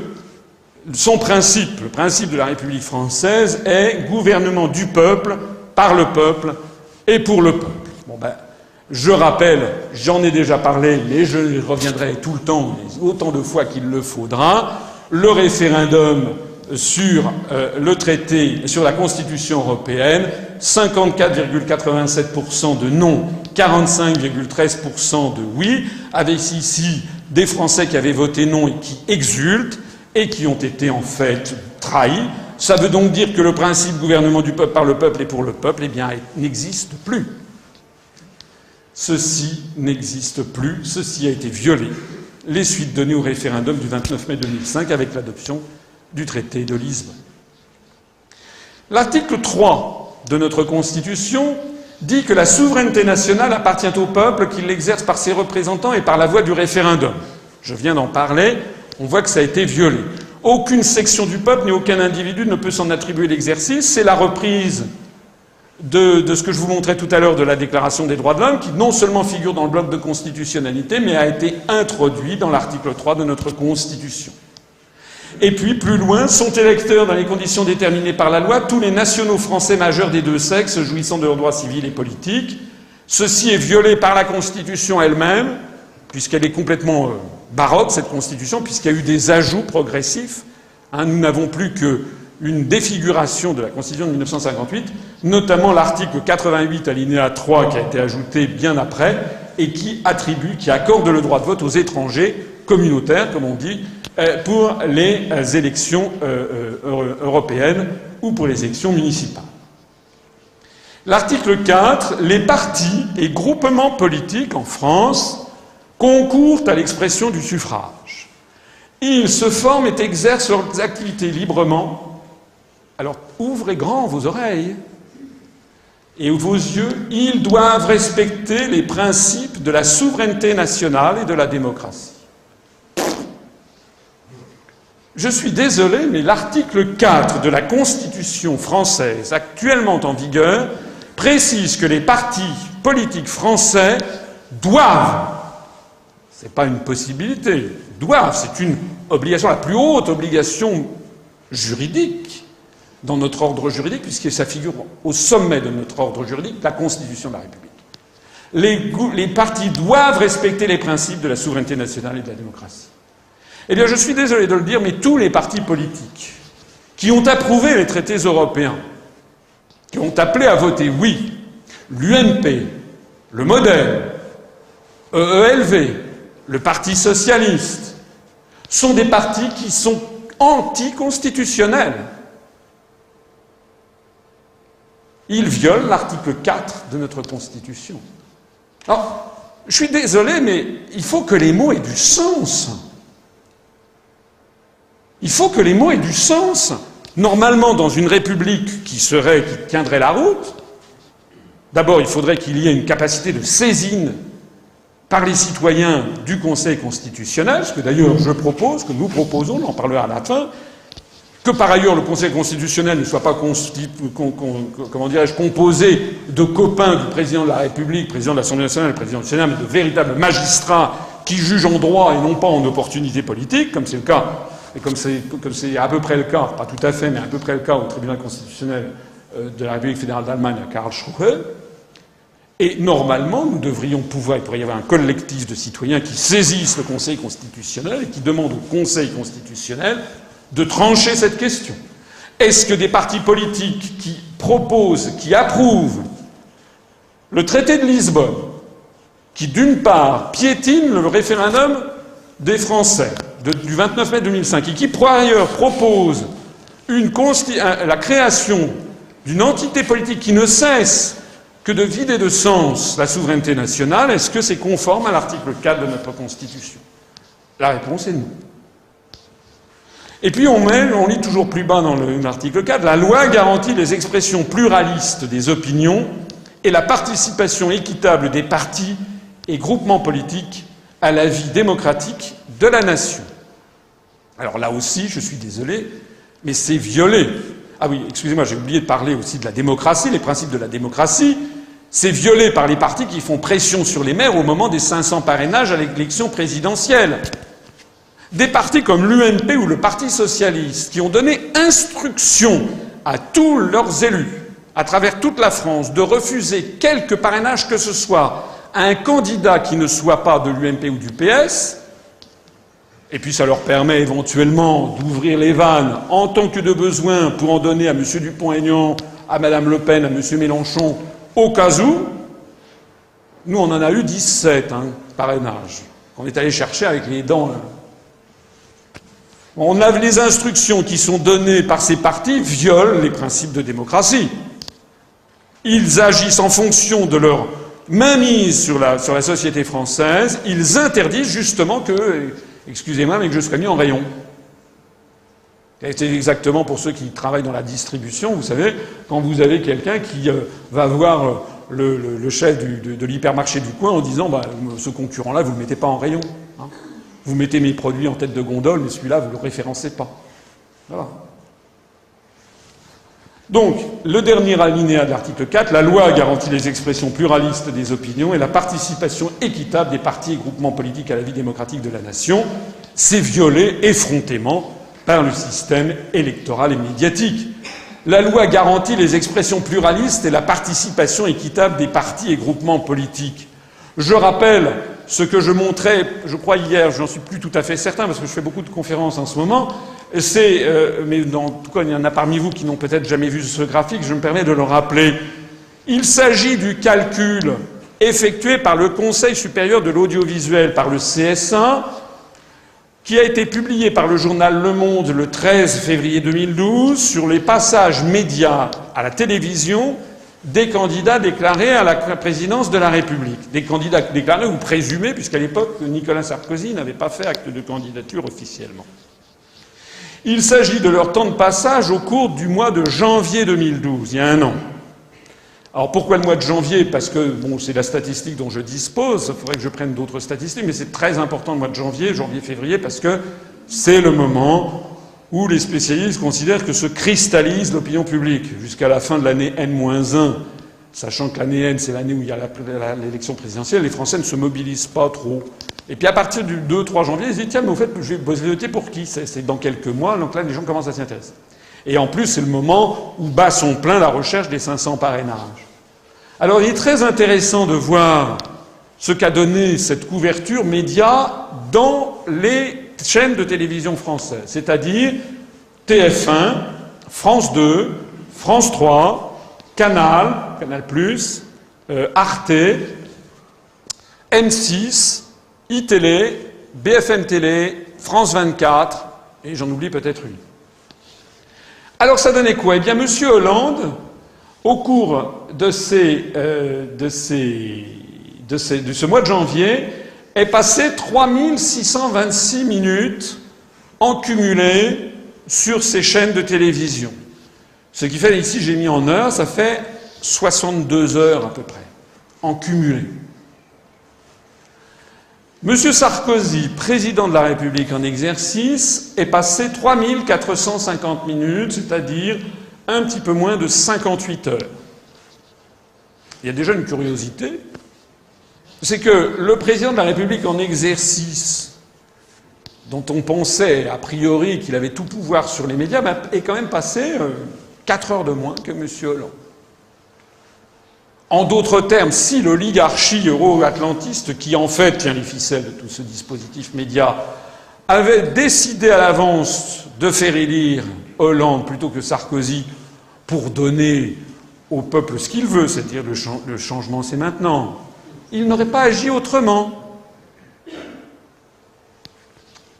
son principe, le principe de la République française est gouvernement du peuple, par le peuple et pour le peuple. Bon ben, je rappelle, j'en ai déjà parlé, mais je reviendrai tout le temps, autant de fois qu'il le faudra, le référendum sur le traité, sur la Constitution européenne, 54,87% de non, 45,13% de oui, avec ici des Français qui avaient voté non et qui exultent et qui ont été en fait trahis. Ça veut donc dire que le principe gouvernement du peuple par le peuple et pour le peuple, eh bien, n'existe plus. Ceci n'existe plus, ceci a été violé. Les suites données au référendum du 29 mai 2005 avec l'adoption du traité de Lisbonne. L'article 3 de notre Constitution dit que la souveraineté nationale appartient au peuple, qu'il l'exerce par ses représentants et par la voie du référendum. Je viens d'en parler, on voit que ça a été violé. Aucune section du peuple ni aucun individu ne peut s'en attribuer l'exercice. C'est la reprise de ce que je vous montrais tout à l'heure de la Déclaration des droits de l'homme, qui non seulement figure dans le bloc de constitutionnalité, mais a été introduit dans l'article 3 de notre Constitution. Et puis, plus loin, sont électeurs dans les conditions déterminées par la loi tous les nationaux français majeurs des deux sexes jouissant de leurs droits civils et politiques. Ceci est violé par la Constitution elle-même, puisqu'elle est complètement baroque, cette Constitution, puisqu'il y a eu des ajouts progressifs. Nous n'avons plus qu'une défiguration de la Constitution de 1958, notamment l'article 88 alinéa 3 qui a été ajouté bien après et qui accorde le droit de vote aux étrangers communautaires, comme on dit, pour les élections européennes ou pour les élections municipales. L'article 4, les partis et groupements politiques en France concourent à l'expression du suffrage. Ils se forment et exercent leurs activités librement. Alors ouvrez grand vos oreilles et vos yeux. Ils doivent respecter les principes de la souveraineté nationale et de la démocratie. Je suis désolé, mais l'article 4 de la Constitution française actuellement en vigueur précise que les partis politiques français doivent, c'est pas une possibilité, doivent, c'est une obligation, la plus haute obligation juridique dans notre ordre juridique, puisque ça figure au sommet de notre ordre juridique, la Constitution de la République. Les partis doivent respecter les principes de la souveraineté nationale et de la démocratie. Eh bien, je suis désolé de le dire, mais tous les partis politiques qui ont approuvé les traités européens, qui ont appelé à voter oui, l'UMP, le MODEM, EELV, le Parti socialiste, sont des partis qui sont anticonstitutionnels. Ils violent l'article 4 de notre Constitution. Alors, je suis désolé, mais il faut que les mots aient du sens. Il faut que les mots aient du sens. Normalement, dans une république qui tiendrait la route, d'abord, il faudrait qu'il y ait une capacité de saisine par les citoyens du Conseil constitutionnel, ce que d'ailleurs je propose, que nous proposons, on en parlera à la fin, que par ailleurs le Conseil constitutionnel ne soit pas composé de copains du président de la République, président de l'Assemblée nationale et président du Sénat, mais de véritables magistrats qui jugent en droit et non pas en opportunité politique, comme c'est le cas. Et comme c'est à peu près le cas, pas tout à fait, mais à peu près le cas au tribunal constitutionnel de la République fédérale d'Allemagne à Karlsruhe. Et normalement, il pourrait y avoir un collectif de citoyens qui saisissent le Conseil constitutionnel et qui demandent au Conseil constitutionnel de trancher cette question. Est-ce que des partis politiques qui propose, qui approuve le traité de Lisbonne, qui d'une part piétine le référendum des Français du 29 mai 2005 et qui par ailleurs propose la création d'une entité politique qui ne cesse que de vider de sens la souveraineté nationale, est-ce que c'est conforme à l'article 4 de notre Constitution? La réponse est non. Et puis on lit toujours plus bas dans l'article 4, la loi garantit les expressions pluralistes des opinions et la participation équitable des partis et groupements politiques à la vie démocratique de la nation. Alors là aussi, je suis désolé, mais c'est violé. Ah oui, excusez-moi, j'ai oublié de parler aussi de la démocratie, les principes de la démocratie. C'est violé par les partis qui font pression sur les maires au moment des 500 parrainages à l'élection présidentielle. Des partis comme l'UMP ou le Parti socialiste qui ont donné instruction à tous leurs élus, à travers toute la France, de refuser quelque parrainage que ce soit à un candidat qui ne soit pas de l'UMP ou du PS, et puis ça leur permet éventuellement d'ouvrir les vannes en tant que de besoin pour en donner à M. Dupont-Aignan, à Mme Le Pen, à M. Mélenchon, au cas où. Nous, on en a eu 17, parrainages, qu'on est allé chercher avec les dents. Là. On a les instructions qui sont données par ces partis violent les principes de démocratie. Ils agissent en fonction de leur mainmise sur la société française. Ils interdisent justement que, excusez-moi, mais que je sois mis en rayon. C'est exactement pour ceux qui travaillent dans la distribution, vous savez, quand vous avez quelqu'un qui va voir le chef de l'hypermarché du coin en disant bah, ce concurrent-là, vous ne le mettez pas en rayon. Hein. Vous mettez mes produits en tête de gondole, mais celui-là, vous ne le référencez pas. Voilà. Donc, le dernier alinéa de l'article 4, la loi garantit les expressions pluralistes des opinions et la participation équitable des partis et groupements politiques à la vie démocratique de la nation. C'est violé effrontément par le système électoral et médiatique. La loi garantit les expressions pluralistes et la participation équitable des partis et groupements politiques. Je rappelle ce que je montrais, je crois hier, je n'en suis plus tout à fait certain parce que je fais beaucoup de conférences en ce moment, mais en tout cas il y en a parmi vous qui n'ont peut-être jamais vu ce graphique, je me permets de le rappeler. Il s'agit du calcul effectué par le Conseil supérieur de l'audiovisuel, par le CSA, qui a été publié par le journal Le Monde le 13 février 2012 sur les passages médias à la télévision des candidats déclarés à la présidence de la République. Des candidats déclarés ou présumés, puisqu'à l'époque, Nicolas Sarkozy n'avait pas fait acte de candidature officiellement. Il s'agit de leur temps de passage au cours du mois de janvier 2012, il y a un an. Alors pourquoi le mois de janvier? Parce que, bon, c'est la statistique dont je dispose, il faudrait que je prenne d'autres statistiques, mais c'est très important le mois de janvier, février, parce que c'est le moment où les spécialistes considèrent que se cristallise l'opinion publique jusqu'à la fin de l'année N-1, sachant que l'année N, c'est l'année où il y a l'élection présidentielle, les Français ne se mobilisent pas trop. Et puis à partir du 2-3 janvier, ils se disent « Tiens, mais au fait, je vais voter pour qui ?» C'est dans quelques mois, donc là, les gens commencent à s'y intéresser. Et en plus, c'est le moment où bat son plein la recherche des 500 parrainages. Alors il est très intéressant de voir ce qu'a donné cette couverture média dans les chaînes de télévision françaises, c'est-à-dire TF1, France 2, France 3, Canal, Canal+, Arte, M6, iTélé, BFM Télé, France 24, et j'en oublie peut-être une. Alors ça donnait quoi? Eh bien, M. Hollande, au cours de ce mois de janvier, est passé 3626 minutes en cumulé sur ces chaînes de télévision. Ce qui fait, ici j'ai mis en heures, ça fait 62 heures à peu près, en cumulé. M. Sarkozy, président de la République en exercice, est passé 3450 minutes, c'est-à-dire un petit peu moins de 58 heures. Il y a déjà une curiosité, c'est que le président de la République en exercice, dont on pensait a priori qu'il avait tout pouvoir sur les médias, est quand même passé 4 heures de moins que M. Hollande. En d'autres termes, si l'oligarchie euro-atlantiste, qui en fait tient les ficelles de tout ce dispositif média, avait décidé à l'avance de faire élire Hollande plutôt que Sarkozy pour donner au peuple ce qu'il veut, c'est-à-dire le changement c'est maintenant, il n'aurait pas agi autrement.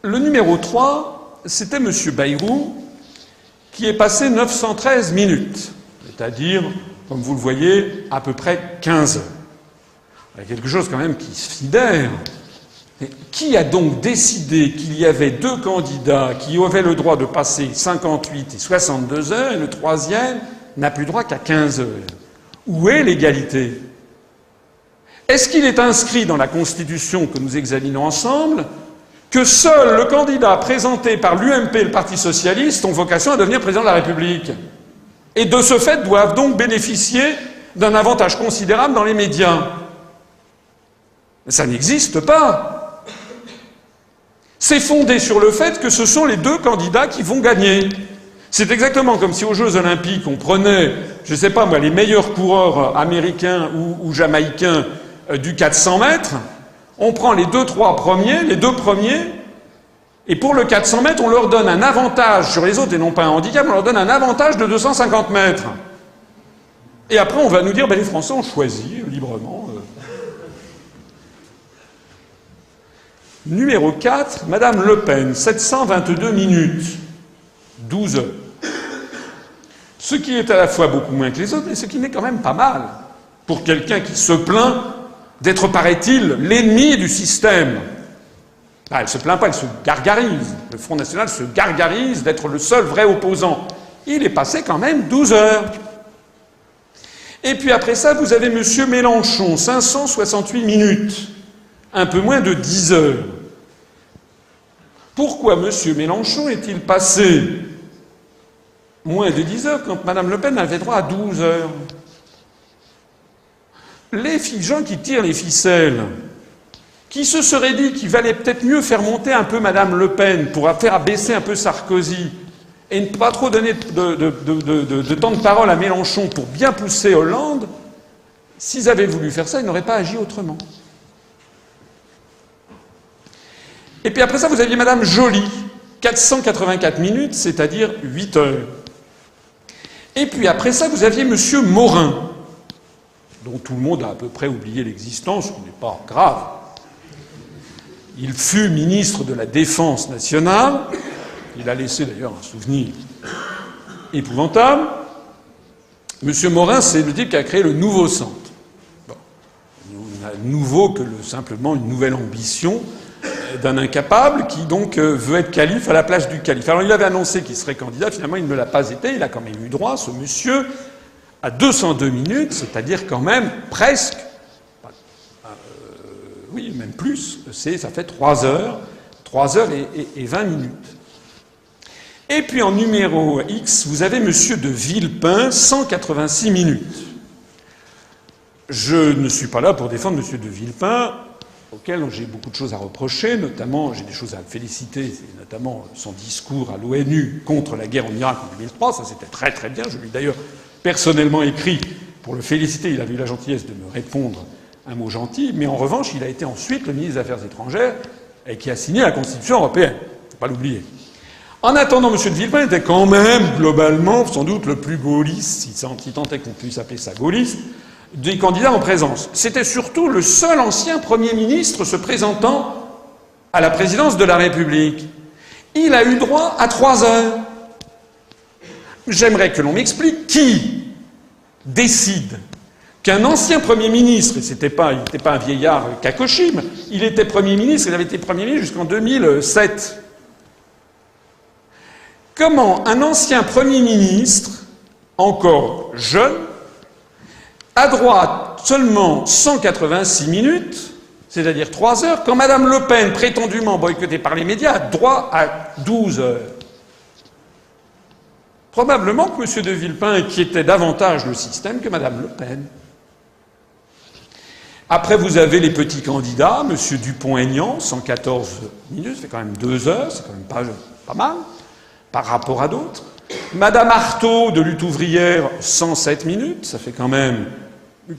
Le numéro 3, c'était M. Bayrou, qui est passé 913 minutes, c'est-à-dire, comme vous le voyez, à peu près 15 heures. Il y a quelque chose quand même qui sidère. Qui a donc décidé qu'il y avait deux candidats qui avaient le droit de passer 58 et 62 heures, et le troisième n'a plus droit qu'à 15 heures? Où est l'égalité? Est-ce qu'il est inscrit dans la Constitution que nous examinons ensemble que seul le candidat présenté par l'UMP et le Parti socialiste ont vocation à devenir président de la République, et de ce fait doivent donc bénéficier d'un avantage considérable dans les médias? Ça n'existe pas. C'est fondé sur le fait que ce sont les deux candidats qui vont gagner. C'est exactement comme si aux Jeux Olympiques on prenait, je ne sais pas moi, les meilleurs coureurs américains ou jamaïcains du 400 mètres, on prend les deux premiers, et pour le 400 mètres, on leur donne un avantage sur les autres et non pas un handicap, on leur donne un avantage de 250 mètres. Et après on va nous dire, ben les Français ont choisi librement. Numéro 4, Madame Le Pen, 722 minutes, 12 heures. Ce qui est à la fois beaucoup moins que les autres, mais ce qui n'est quand même pas mal pour quelqu'un qui se plaint d'être, paraît-il, l'ennemi du système. Ah, elle se plaint pas, elle se gargarise. Le Front National se gargarise d'être le seul vrai opposant. Il est passé quand même 12 heures. Et puis après ça, vous avez M. Mélenchon, 568 minutes. Un peu moins de 10 heures. Pourquoi M. Mélenchon est-il passé moins de 10 heures quand Mme Le Pen avait droit à 12 heures? Les gens qui tirent les ficelles, qui se seraient dit qu'il valait peut-être mieux faire monter un peu Mme Le Pen pour faire abaisser un peu Sarkozy et ne pas trop donner de temps de parole à Mélenchon pour bien pousser Hollande, s'ils avaient voulu faire ça, ils n'auraient pas agi autrement. Et puis après ça, vous aviez Madame Joly, 484 minutes, c'est-à-dire 8 heures. Et puis après ça, vous aviez Monsieur Morin, dont tout le monde a à peu près oublié l'existence, ce qui n'est pas grave. Il fut ministre de la Défense nationale. Il a laissé d'ailleurs un souvenir épouvantable. Monsieur Morin, c'est le type qui a créé le nouveau centre. Bon. Nouveau que simplement une nouvelle ambition d'un incapable qui donc veut être calife à la place du calife. Alors il avait annoncé qu'il serait candidat, finalement il ne l'a pas été, il a quand même eu droit, ce monsieur, à 202 minutes, c'est-à-dire quand même presque, oui, même plus, ça fait 3 heures et 20 minutes. Et puis en numéro X, vous avez monsieur de Villepin, 186 minutes. Je ne suis pas là pour défendre monsieur de Villepin, auquel j'ai beaucoup de choses à reprocher, notamment, j'ai des choses à le féliciter, c'est notamment son discours à l'ONU contre la guerre en Irak en 2003, ça c'était très très bien, je lui ai d'ailleurs personnellement écrit pour le féliciter, il avait eu la gentillesse de me répondre un mot gentil, mais en revanche, il a été ensuite le ministre des Affaires étrangères et qui a signé la Constitution européenne, faut pas l'oublier. En attendant, M. de Villepin était quand même, globalement, sans doute le plus gaulliste, si tant est qu'on puisse appeler ça gaulliste, des candidats en présence. C'était surtout le seul ancien Premier ministre se présentant à la présidence de la République. Il a eu droit à 3 heures. J'aimerais que l'on m'explique qui décide qu'un ancien Premier ministre, et il n'était pas un vieillard cacochime, il était Premier ministre, il avait été Premier ministre jusqu'en 2007. Comment un ancien Premier ministre, encore jeune, a droit à seulement 186 minutes, c'est-à-dire 3 heures, quand Mme Le Pen, prétendument boycottée par les médias, a droit à 12 heures. Probablement que M. de Villepin inquiétait davantage le système que Mme Le Pen. Après, vous avez les petits candidats, M. Dupont-Aignan, 114 minutes, ça fait quand même 2 heures, c'est quand même pas mal, par rapport à d'autres. Madame Arthaud, de Lutte ouvrière, 107 minutes, ça fait quand même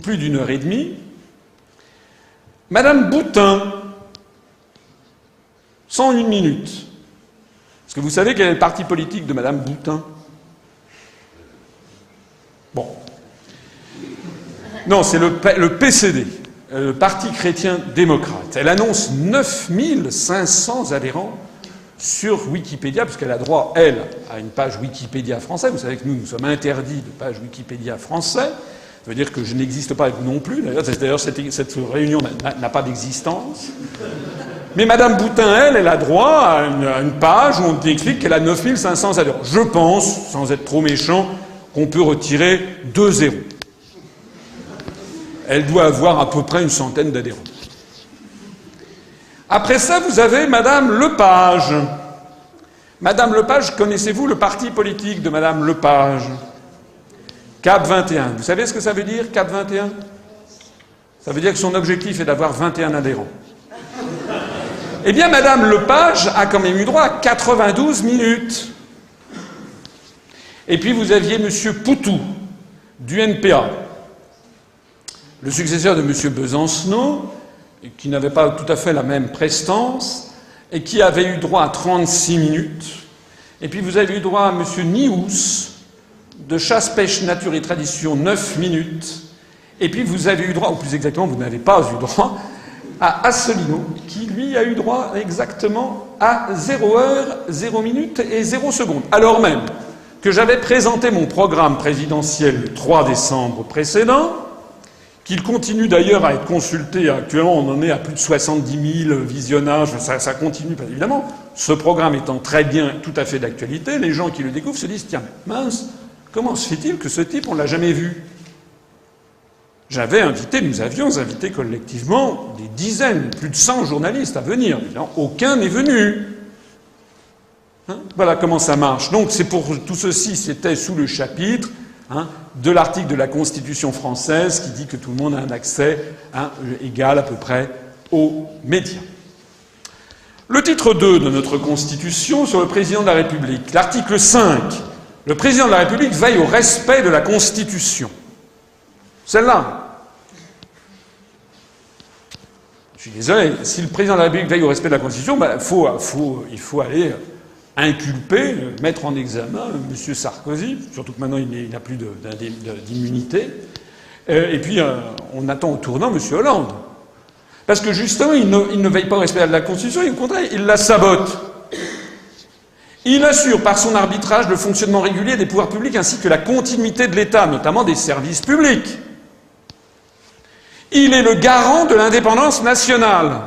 plus d'1 heure et demie. Madame Boutin, 101 minutes. Est-ce que vous savez quel est le parti politique de Madame Boutin? Bon. Non, c'est le PCD, le Parti chrétien-démocrate. Elle annonce 9500 adhérents sur Wikipédia, puisqu'elle a droit, elle, à une page Wikipédia française. Vous savez que nous sommes interdits de page Wikipédia français. Ça veut dire que je n'existe pas et vous non plus. D'ailleurs, cette réunion n'a pas d'existence. Mais Madame Boutin, elle a droit à une page où on explique qu'elle a 9500 adhérents. Je pense, sans être trop méchant, qu'on peut retirer 2 zéros. Elle doit avoir à peu près une centaine d'adhérents. Après ça, vous avez Madame Lepage. Madame Lepage, connaissez-vous le parti politique de Madame Lepage? CAP 21. Vous savez ce que ça veut dire, CAP 21? Ça veut dire que son objectif est d'avoir 21 adhérents. Eh bien, Madame Lepage a quand même eu droit à 92 minutes. Et puis vous aviez Monsieur Poutou, du NPA, le successeur de Monsieur Besancenot, qui n'avait pas tout à fait la même prestance, et qui avait eu droit à 36 minutes. Et puis vous avez eu droit à Monsieur Nious, de Chasse, Pêche, Nature et Tradition, 9 minutes. Et puis vous avez eu droit, ou plus exactement, vous n'avez pas eu droit, à Asselineau, qui lui a eu droit exactement à 0 heure, 0 minute et 0 seconde. Alors même que j'avais présenté mon programme présidentiel le 3 décembre précédent, qu'il continue d'ailleurs à être consulté. Actuellement, on en est à plus de 70 000 visionnages. Ça continue, pas évidemment. Ce programme étant très bien, tout à fait d'actualité, les gens qui le découvrent se disent « Tiens, mince, comment se fait-il que ce type, on l'a jamais vu ?» Nous avions invité collectivement des dizaines, plus de 100 journalistes à venir. Évidemment, aucun n'est venu. Voilà comment ça marche. Donc, c'est pour tout ceci, c'était sous le chapitre de l'article de la Constitution française qui dit que tout le monde a un accès égal à peu près aux médias. Le titre 2 de notre Constitution sur le président de la République, l'article 5. Le président de la République veille au respect de la Constitution. Celle-là. Je suis désolé, si le président de la République veille au respect de la Constitution, il faut aller inculper, mettre en examen M. Sarkozy, surtout que maintenant il n'a plus d'immunité, et puis on attend au tournant M. Hollande. Parce que justement, il ne veille pas au respect de la Constitution, et au contraire, il la sabote. Il assure par son arbitrage le fonctionnement régulier des pouvoirs publics ainsi que la continuité de l'État, notamment des services publics. Il est le garant de l'indépendance nationale.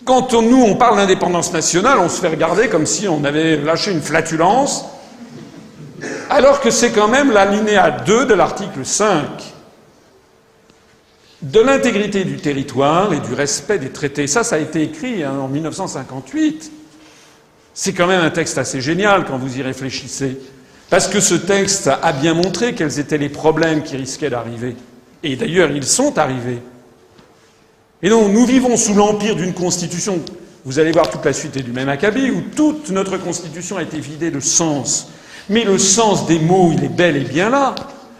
Quand nous, on parle d'indépendance nationale, on se fait regarder comme si on avait lâché une flatulence, alors que c'est quand même l'alinéa 2 de l'article 5. De l'intégrité du territoire et du respect des traités. Ça a été écrit en 1958. C'est quand même un texte assez génial quand vous y réfléchissez. Parce que ce texte a bien montré quels étaient les problèmes qui risquaient d'arriver. Et d'ailleurs, ils sont arrivés. Et donc, nous vivons sous l'empire d'une Constitution, vous allez voir toute la suite est du même acabit, où toute notre Constitution a été vidée de sens. Mais le sens des mots, il est bel et bien là.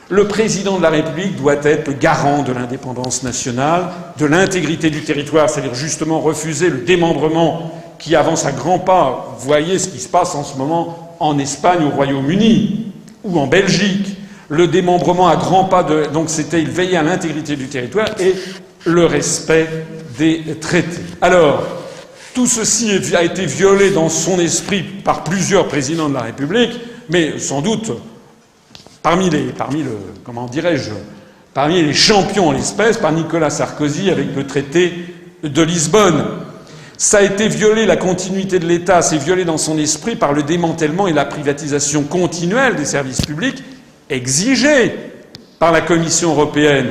Le président de la République doit être le garant de l'indépendance nationale, de l'intégrité du territoire, c'est-à-dire justement refuser le démembrement qui avance à grands pas. Vous voyez ce qui se passe en ce moment en Espagne, au Royaume-Uni ou en Belgique. Le démembrement à grands pas donc c'était veiller à l'intégrité du territoire et le respect des traités. Alors, tout ceci a été violé dans son esprit par plusieurs présidents de la République, mais sans doute parmi les champions en l'espèce, par Nicolas Sarkozy avec le traité de Lisbonne. Ça a été violé, la continuité de l'État s'est violée dans son esprit par le démantèlement et la privatisation continuelle des services publics exigés par la Commission européenne.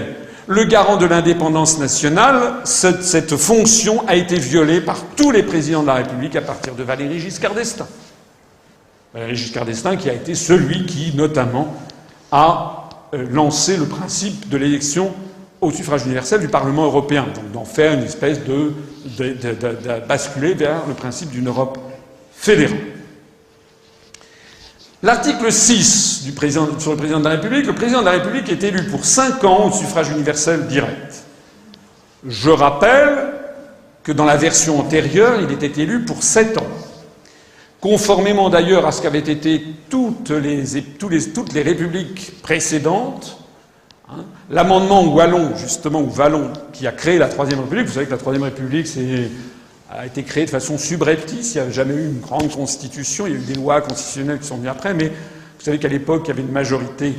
Le garant de l'indépendance nationale, cette fonction a été violée par tous les présidents de la République à partir de Valéry Giscard d'Estaing. Valéry Giscard d'Estaing qui a été celui qui, notamment, a lancé le principe de l'élection au suffrage universel du Parlement européen, donc d'en faire une espèce de basculer vers le principe d'une Europe fédérale. L'article 6 sur le président de la République, le président de la République est élu pour 5 ans au suffrage universel direct. Je rappelle que dans la version antérieure, il était élu pour 7 ans. conformément d'ailleurs à ce qu'avaient été toutes les républiques précédentes. L'amendement Wallon, justement, ou Vallon, qui a créé la Troisième République. Vous savez que la Troisième République a été créée de façon subreptice. Il n'y a jamais eu une grande constitution. Il y a eu des lois constitutionnelles qui sont venues après. Mais vous savez qu'à l'époque, il y avait une majorité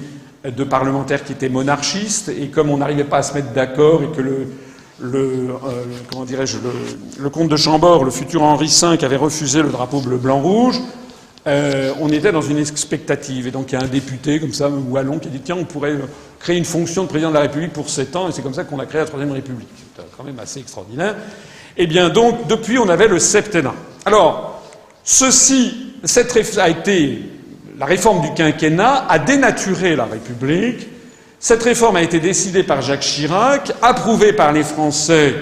de parlementaires qui étaient monarchistes. Et comme on n'arrivait pas à se mettre d'accord et que le comte de Chambord, le futur Henri V, avait refusé le drapeau bleu-blanc-rouge, on était dans une expectative. Et donc il y a un député comme ça, Wallon, qui a dit tiens, on pourrait créer une fonction de président de la République pour 7 ans, et c'est comme ça qu'on a créé la Troisième République. C'est quand même assez extraordinaire. Eh bien donc, depuis, on avait le septennat. Alors, la réforme du quinquennat a dénaturé la République. Cette réforme a été décidée par Jacques Chirac, approuvée par les Français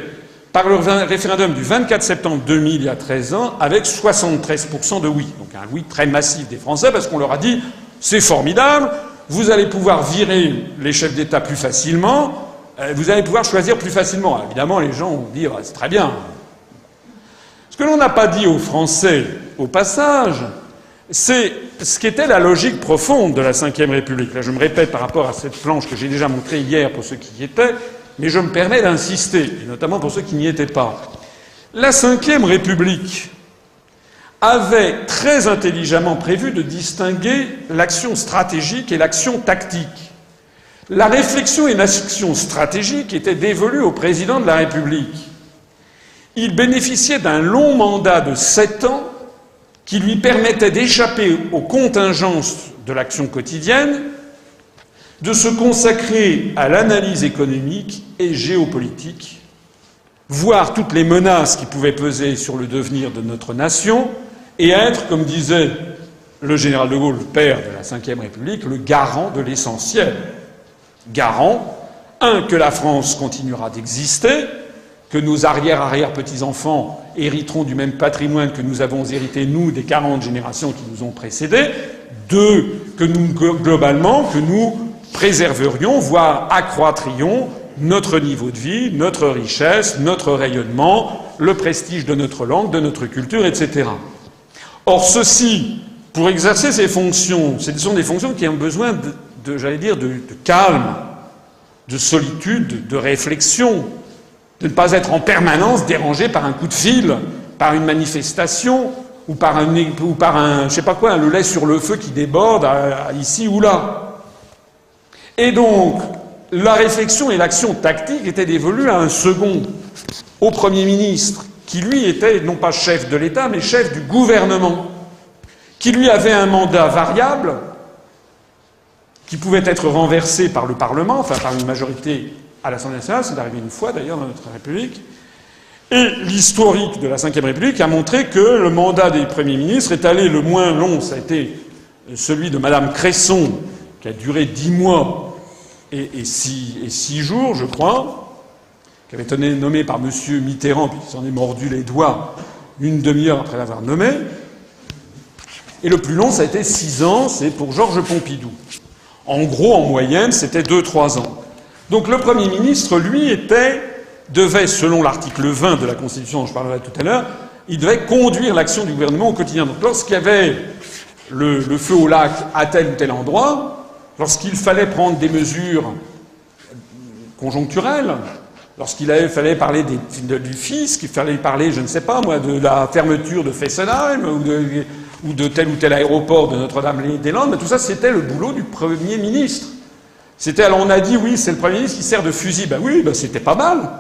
par le référendum du 24 septembre 2000, il y a 13 ans, avec 73% de oui. Donc un oui très massif des Français, parce qu'on leur a dit c'est formidable, vous allez pouvoir virer les chefs d'État plus facilement, vous allez pouvoir choisir plus facilement. Alors, évidemment, les gens vont dire c'est très bien. Ce que l'on n'a pas dit aux Français, au passage, c'est ce qu'était la logique profonde de la Ve République. Là, je me répète par rapport à cette planche que j'ai déjà montrée hier pour ceux qui y étaient, mais je me permets d'insister, et notamment pour ceux qui n'y étaient pas. La Ve République avait très intelligemment prévu de distinguer l'action stratégique et l'action tactique. La réflexion et l'action stratégique étaient dévolues au président de la République. Il bénéficiait d'un long mandat de 7 ans qui lui permettait d'échapper aux contingences de l'action quotidienne, de se consacrer à l'analyse économique et géopolitique, voir toutes les menaces qui pouvaient peser sur le devenir de notre nation, et être, comme disait le général de Gaulle, le père de la Ve République, le garant de l'essentiel. Garant, que la France continuera d'exister, que nos arrière-arrière-petits-enfants hériteront du même patrimoine que nous avons hérité, nous, des 40 générations qui nous ont précédés. 2, que nous, globalement, que nous préserverions, voire accroîtrions notre niveau de vie, notre richesse, notre rayonnement, le prestige de notre langue, de notre culture, etc. Or, ceci, pour exercer ces fonctions, ce sont des fonctions qui ont besoin de calme, de solitude, de réflexion, de ne pas être en permanence dérangé par un coup de fil, par une manifestation, ou par un je sais pas quoi, le lait sur le feu qui déborde ici ou là. Et donc, la réflexion et l'action tactique étaient dévolues à un second, au Premier ministre, qui lui était non pas chef de l'État, mais chef du gouvernement, qui lui avait un mandat variable, qui pouvait être renversé par le Parlement, enfin par une majorité à l'Assemblée nationale, c'est arrivé une fois d'ailleurs dans notre République. Et l'historique de la Ve République a montré que le mandat des premiers ministres est allé le moins long, ça a été celui de Madame Cresson, qui a duré 10 mois et 6 jours, je crois, qui avait été nommé par M. Mitterrand, puis il s'en est mordu les doigts une demi-heure après l'avoir nommé. Et le plus long, ça a été 6 ans, c'est pour Georges Pompidou. En gros, en moyenne, c'était 2-3 ans. Donc le Premier ministre, lui, devait, selon l'article 20 de la Constitution dont je parlerai tout à l'heure, il devait conduire l'action du gouvernement au quotidien. Donc lorsqu'il y avait le feu au lac à tel ou tel endroit, lorsqu'il fallait prendre des mesures conjoncturelles, lorsqu'il fallait parler du fisc, il fallait parler, je ne sais pas moi, de la fermeture de Fessenheim ou de tel ou tel aéroport de Notre-Dame-des-Landes, mais tout ça c'était le boulot du Premier ministre. Alors on a dit oui, c'est le Premier ministre qui sert de fusil. Ben oui, c'était pas mal.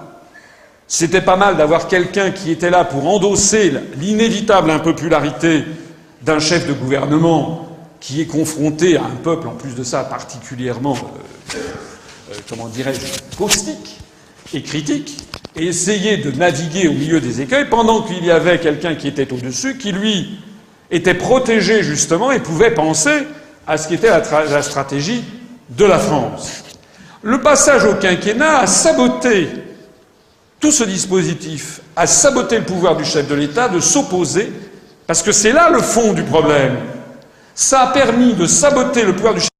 C'était pas mal d'avoir quelqu'un qui était là pour endosser l'inévitable impopularité d'un chef de gouvernement qui est confronté à un peuple, en plus de ça, particulièrement, comment dirais-je, caustique et critique, et essayer de naviguer au milieu des écueils pendant qu'il y avait quelqu'un qui était au-dessus, qui lui était protégé justement et pouvait penser à ce qu'était la stratégie de la France. Le passage au quinquennat a saboté tout ce dispositif, a saboté le pouvoir du chef de l'État de s'opposer, parce que c'est là le fond du problème. Ça a permis de saboter le pouvoir du chef